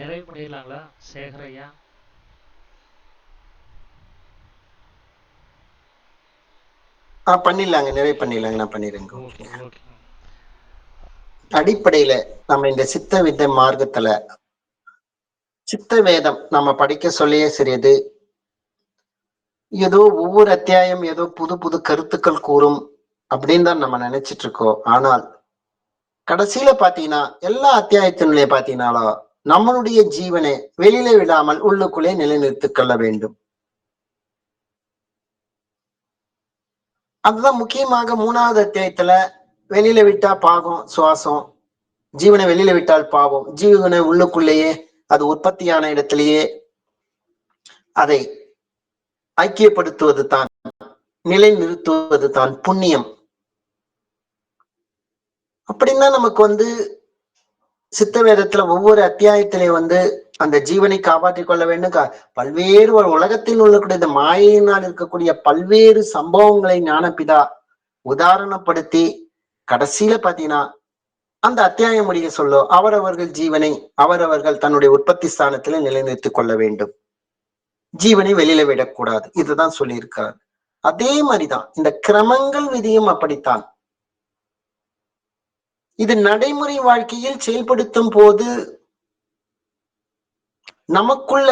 நிறைவு பண்ணிடலாங்களா சேகர் ஐயா? பண்ணிடலாங்க, நிறைவு பண்ணிடலாங்க. நான் பண்ணிடுறேங்க. அடிப்படையில நம்ம இந்த சித்த வித்தை மார்க்கத்துல சித்த வேதம் நம்ம படிக்க சொல்லியே சரியது. ஏதோ ஒவ்வொரு அத்தியாயம் ஏதோ புது புது கருத்துக்கள் கூறும் அப்படின்னு தான் நம்ம நினைச்சிட்டு இருக்கோம். ஆனால் கடைசியில பாத்தீங்கன்னா எல்லா அத்தியாயத்தினுடைய பாத்தீங்கன்னாலும் நம்மளுடைய ஜீவனை வெளியில விடாமல் உள்ளுக்குள்ளே நிலைநிறுத்திக் கொள்ள வேண்டும். அதுதான் முக்கியமாக 3வது அத்தியாயத்துல வெளியில விட்டா பாகம் சுவாசம், ஜீவனை வெளியில விட்டால் பாவம், ஜீவனை உள்ளுக்குள்ளேயே அது உற்பத்தியான இடத்திலேயே அதை ஐக்கியப்படுத்துவது தான், நிலை நிறுத்துவது தான் புண்ணியம். அப்படின்னா நமக்கு சித்த வேதத்துல ஒவ்வொரு அத்தியாயத்திலையும் அந்த ஜீவனை காப்பாற்றிக் கொள்ள வேண்டும். பல்வேறு ஒரு உலகத்தில் உள்ளக்கூடிய இந்த மாயினால் இருக்கக்கூடிய பல்வேறு சம்பவங்களை ஞானபிதா உதாரணப்படுத்தி கடைசியில பாத்தீங்கன்னா அந்த அத்தியாயம் முடிய சொல்லும் அவரவர்கள் ஜீவனை அவரவர்கள் தன்னுடைய உற்பத்தி ஸ்தானத்துல நிலைநிறுத்திக் கொள்ள வேண்டும், ஜீவனை வெளியில விடக்கூடாது. இதுதான் சொல்லியிருக்கார். அதே மாதிரிதான் இந்த கிரமங்கள் விதியும் அப்படித்தான். இது நடைமுறை வாழ்க்கையில் செயல்படுத்தும் போது நமக்குள்ள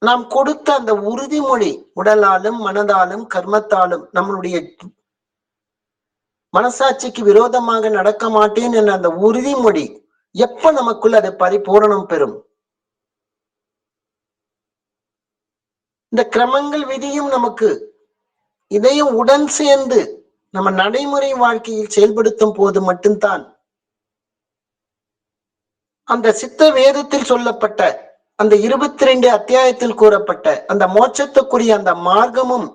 நாம் கொடுத்த அந்த உறுதிமொழி உடலாலும் மனதாலும் கர்மத்தாலும் நம்மளுடைய மனசாட்சிக்கு விரோதமாக நடக்க மாட்டேன் என்ற அந்த உறுதிமொழி எப்ப நமக்குள்ள அது பரிபூரணம் பெறும். இந்த கிரமங்கள் விதியும் நமக்கு இதையும் உடன் சேர்ந்து நம்ம நடைமுறை வாழ்க்கையில் செயல்படுத்தும் போது மட்டும்தான் அந்த சித்த வேதத்தில் சொல்லப்பட்ட அந்த 22 அத்தியாயத்தில் கூறப்பட்ட அந்த மோட்சத்துக்குரிய அந்த மார்க்கமும்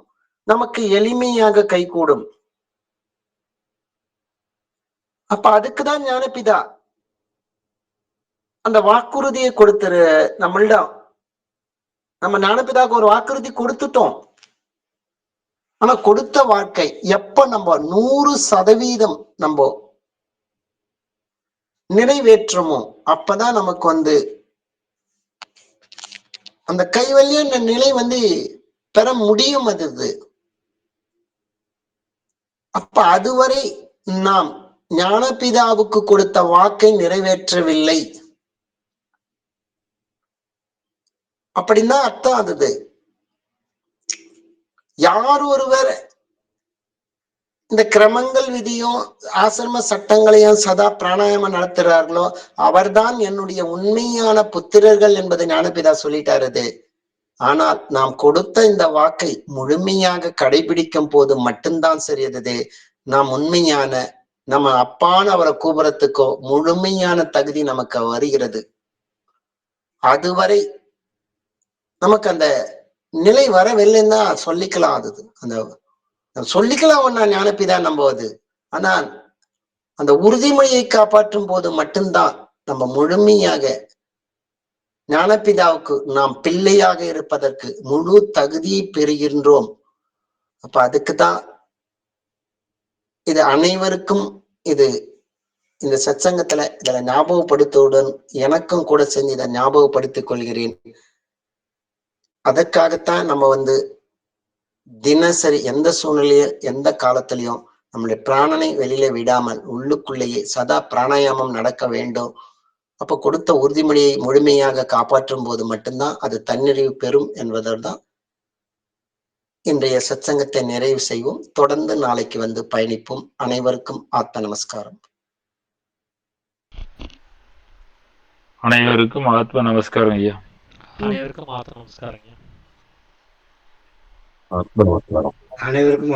நமக்கு எளிமையாக கைகூடும். அப்ப அதுக்குதான் ஞானபிதா அந்த வாக்குறுதியை கொடுத்துரு. நம்மளிடம் நம்ம ஞானபிதாவுக்கு ஒரு வாக்குறுதி கொடுத்துட்டோம். ஆனா கொடுத்த வாழ்க்கை எப்ப நம்ம 100% நம்ம நிறைவேற்றமோ அப்பதான் நமக்கு அந்த கைவல்ய நிலை பெற முடியும். அது அப்ப அதுவரை நாம் ஞானபிதாவுக்கு கொடுத்த வாக்கை நிறைவேற்றவில்லை அப்படின்னா அர்த்தம். அது யார் ஒருவர் இந்த கிரமங்கள் விதியும் ஆசிரம சட்டங்களையும் சதா பிராணாயாமம் நடத்துறார்களோ அவர்தான் என்னுடைய உண்மையான புத்திரர்கள் என்பதை ஞானபிதா சொல்லிட்டாரு. ஆனால் நாம் கொடுத்த இந்த வாக்கை முழுமையாக கடைபிடிக்கும் போது மட்டும்தான் சரியது. நாம் உண்மையான நம்ம அப்பான்னு அவரை கூப்பிடறதுக்கோ முழுமையான தகுதி நமக்கு வருகிறது. அதுவரை நமக்கு அந்த நிலை வரவில்லைன்னு தான் சொல்லிக்கலாம். அது அந்த சொல்லிக்கலாம் ஒன்னா ஞானபிதா நம்புவது. ஆனால் அந்த உறுதிமொழியை காப்பாற்றும் போது மட்டும்தான் நம்ம முழுமையாக ஞானபிதாவுக்கு நாம் பிள்ளையாக இருப்பதற்கு முழு தகுதியை பெறுகின்றோம். அப்ப அதுக்குதான் இது அனைவருக்கும் இந்த சத்சங்கத்துல இதை ஞாபகப்படுத்துவதுடன் எனக்கும் கூட செஞ்சு இதை ஞாபகப்படுத்திக் கொள்கிறேன். அதற்காகத்தான் நம்ம தினசரி எந்த சூழ்நிலையும் எந்த காலத்திலையும் நம்மளுடைய பிராணனை வெளியில விடாமல் உள்ளுக்குள்ளேயே சதா பிராணாயாமம் நடக்க வேண்டும். அப்ப கொடுத்த உறுதிமொழியை முழுமையாக காப்பாற்றும் போது மட்டும்தான் அது தன்னிறைவு பெறும் என்பதுதான் இன்றைய சத்சங்கத்தை நிறைவு செய்வோம். தொடர்ந்து நாளைக்கு பயணிப்போம். அனைவருக்கும் ஆத்ம நமஸ்காரம். அனைவருக்கும் ஆத்ம நமஸ்காரம் ஐயா. அனைவருக்கும் ஆத்ம நமஸ்காரம் ஐயா. ஆத்ம நமஸ்காரம். அனைவருக்கும்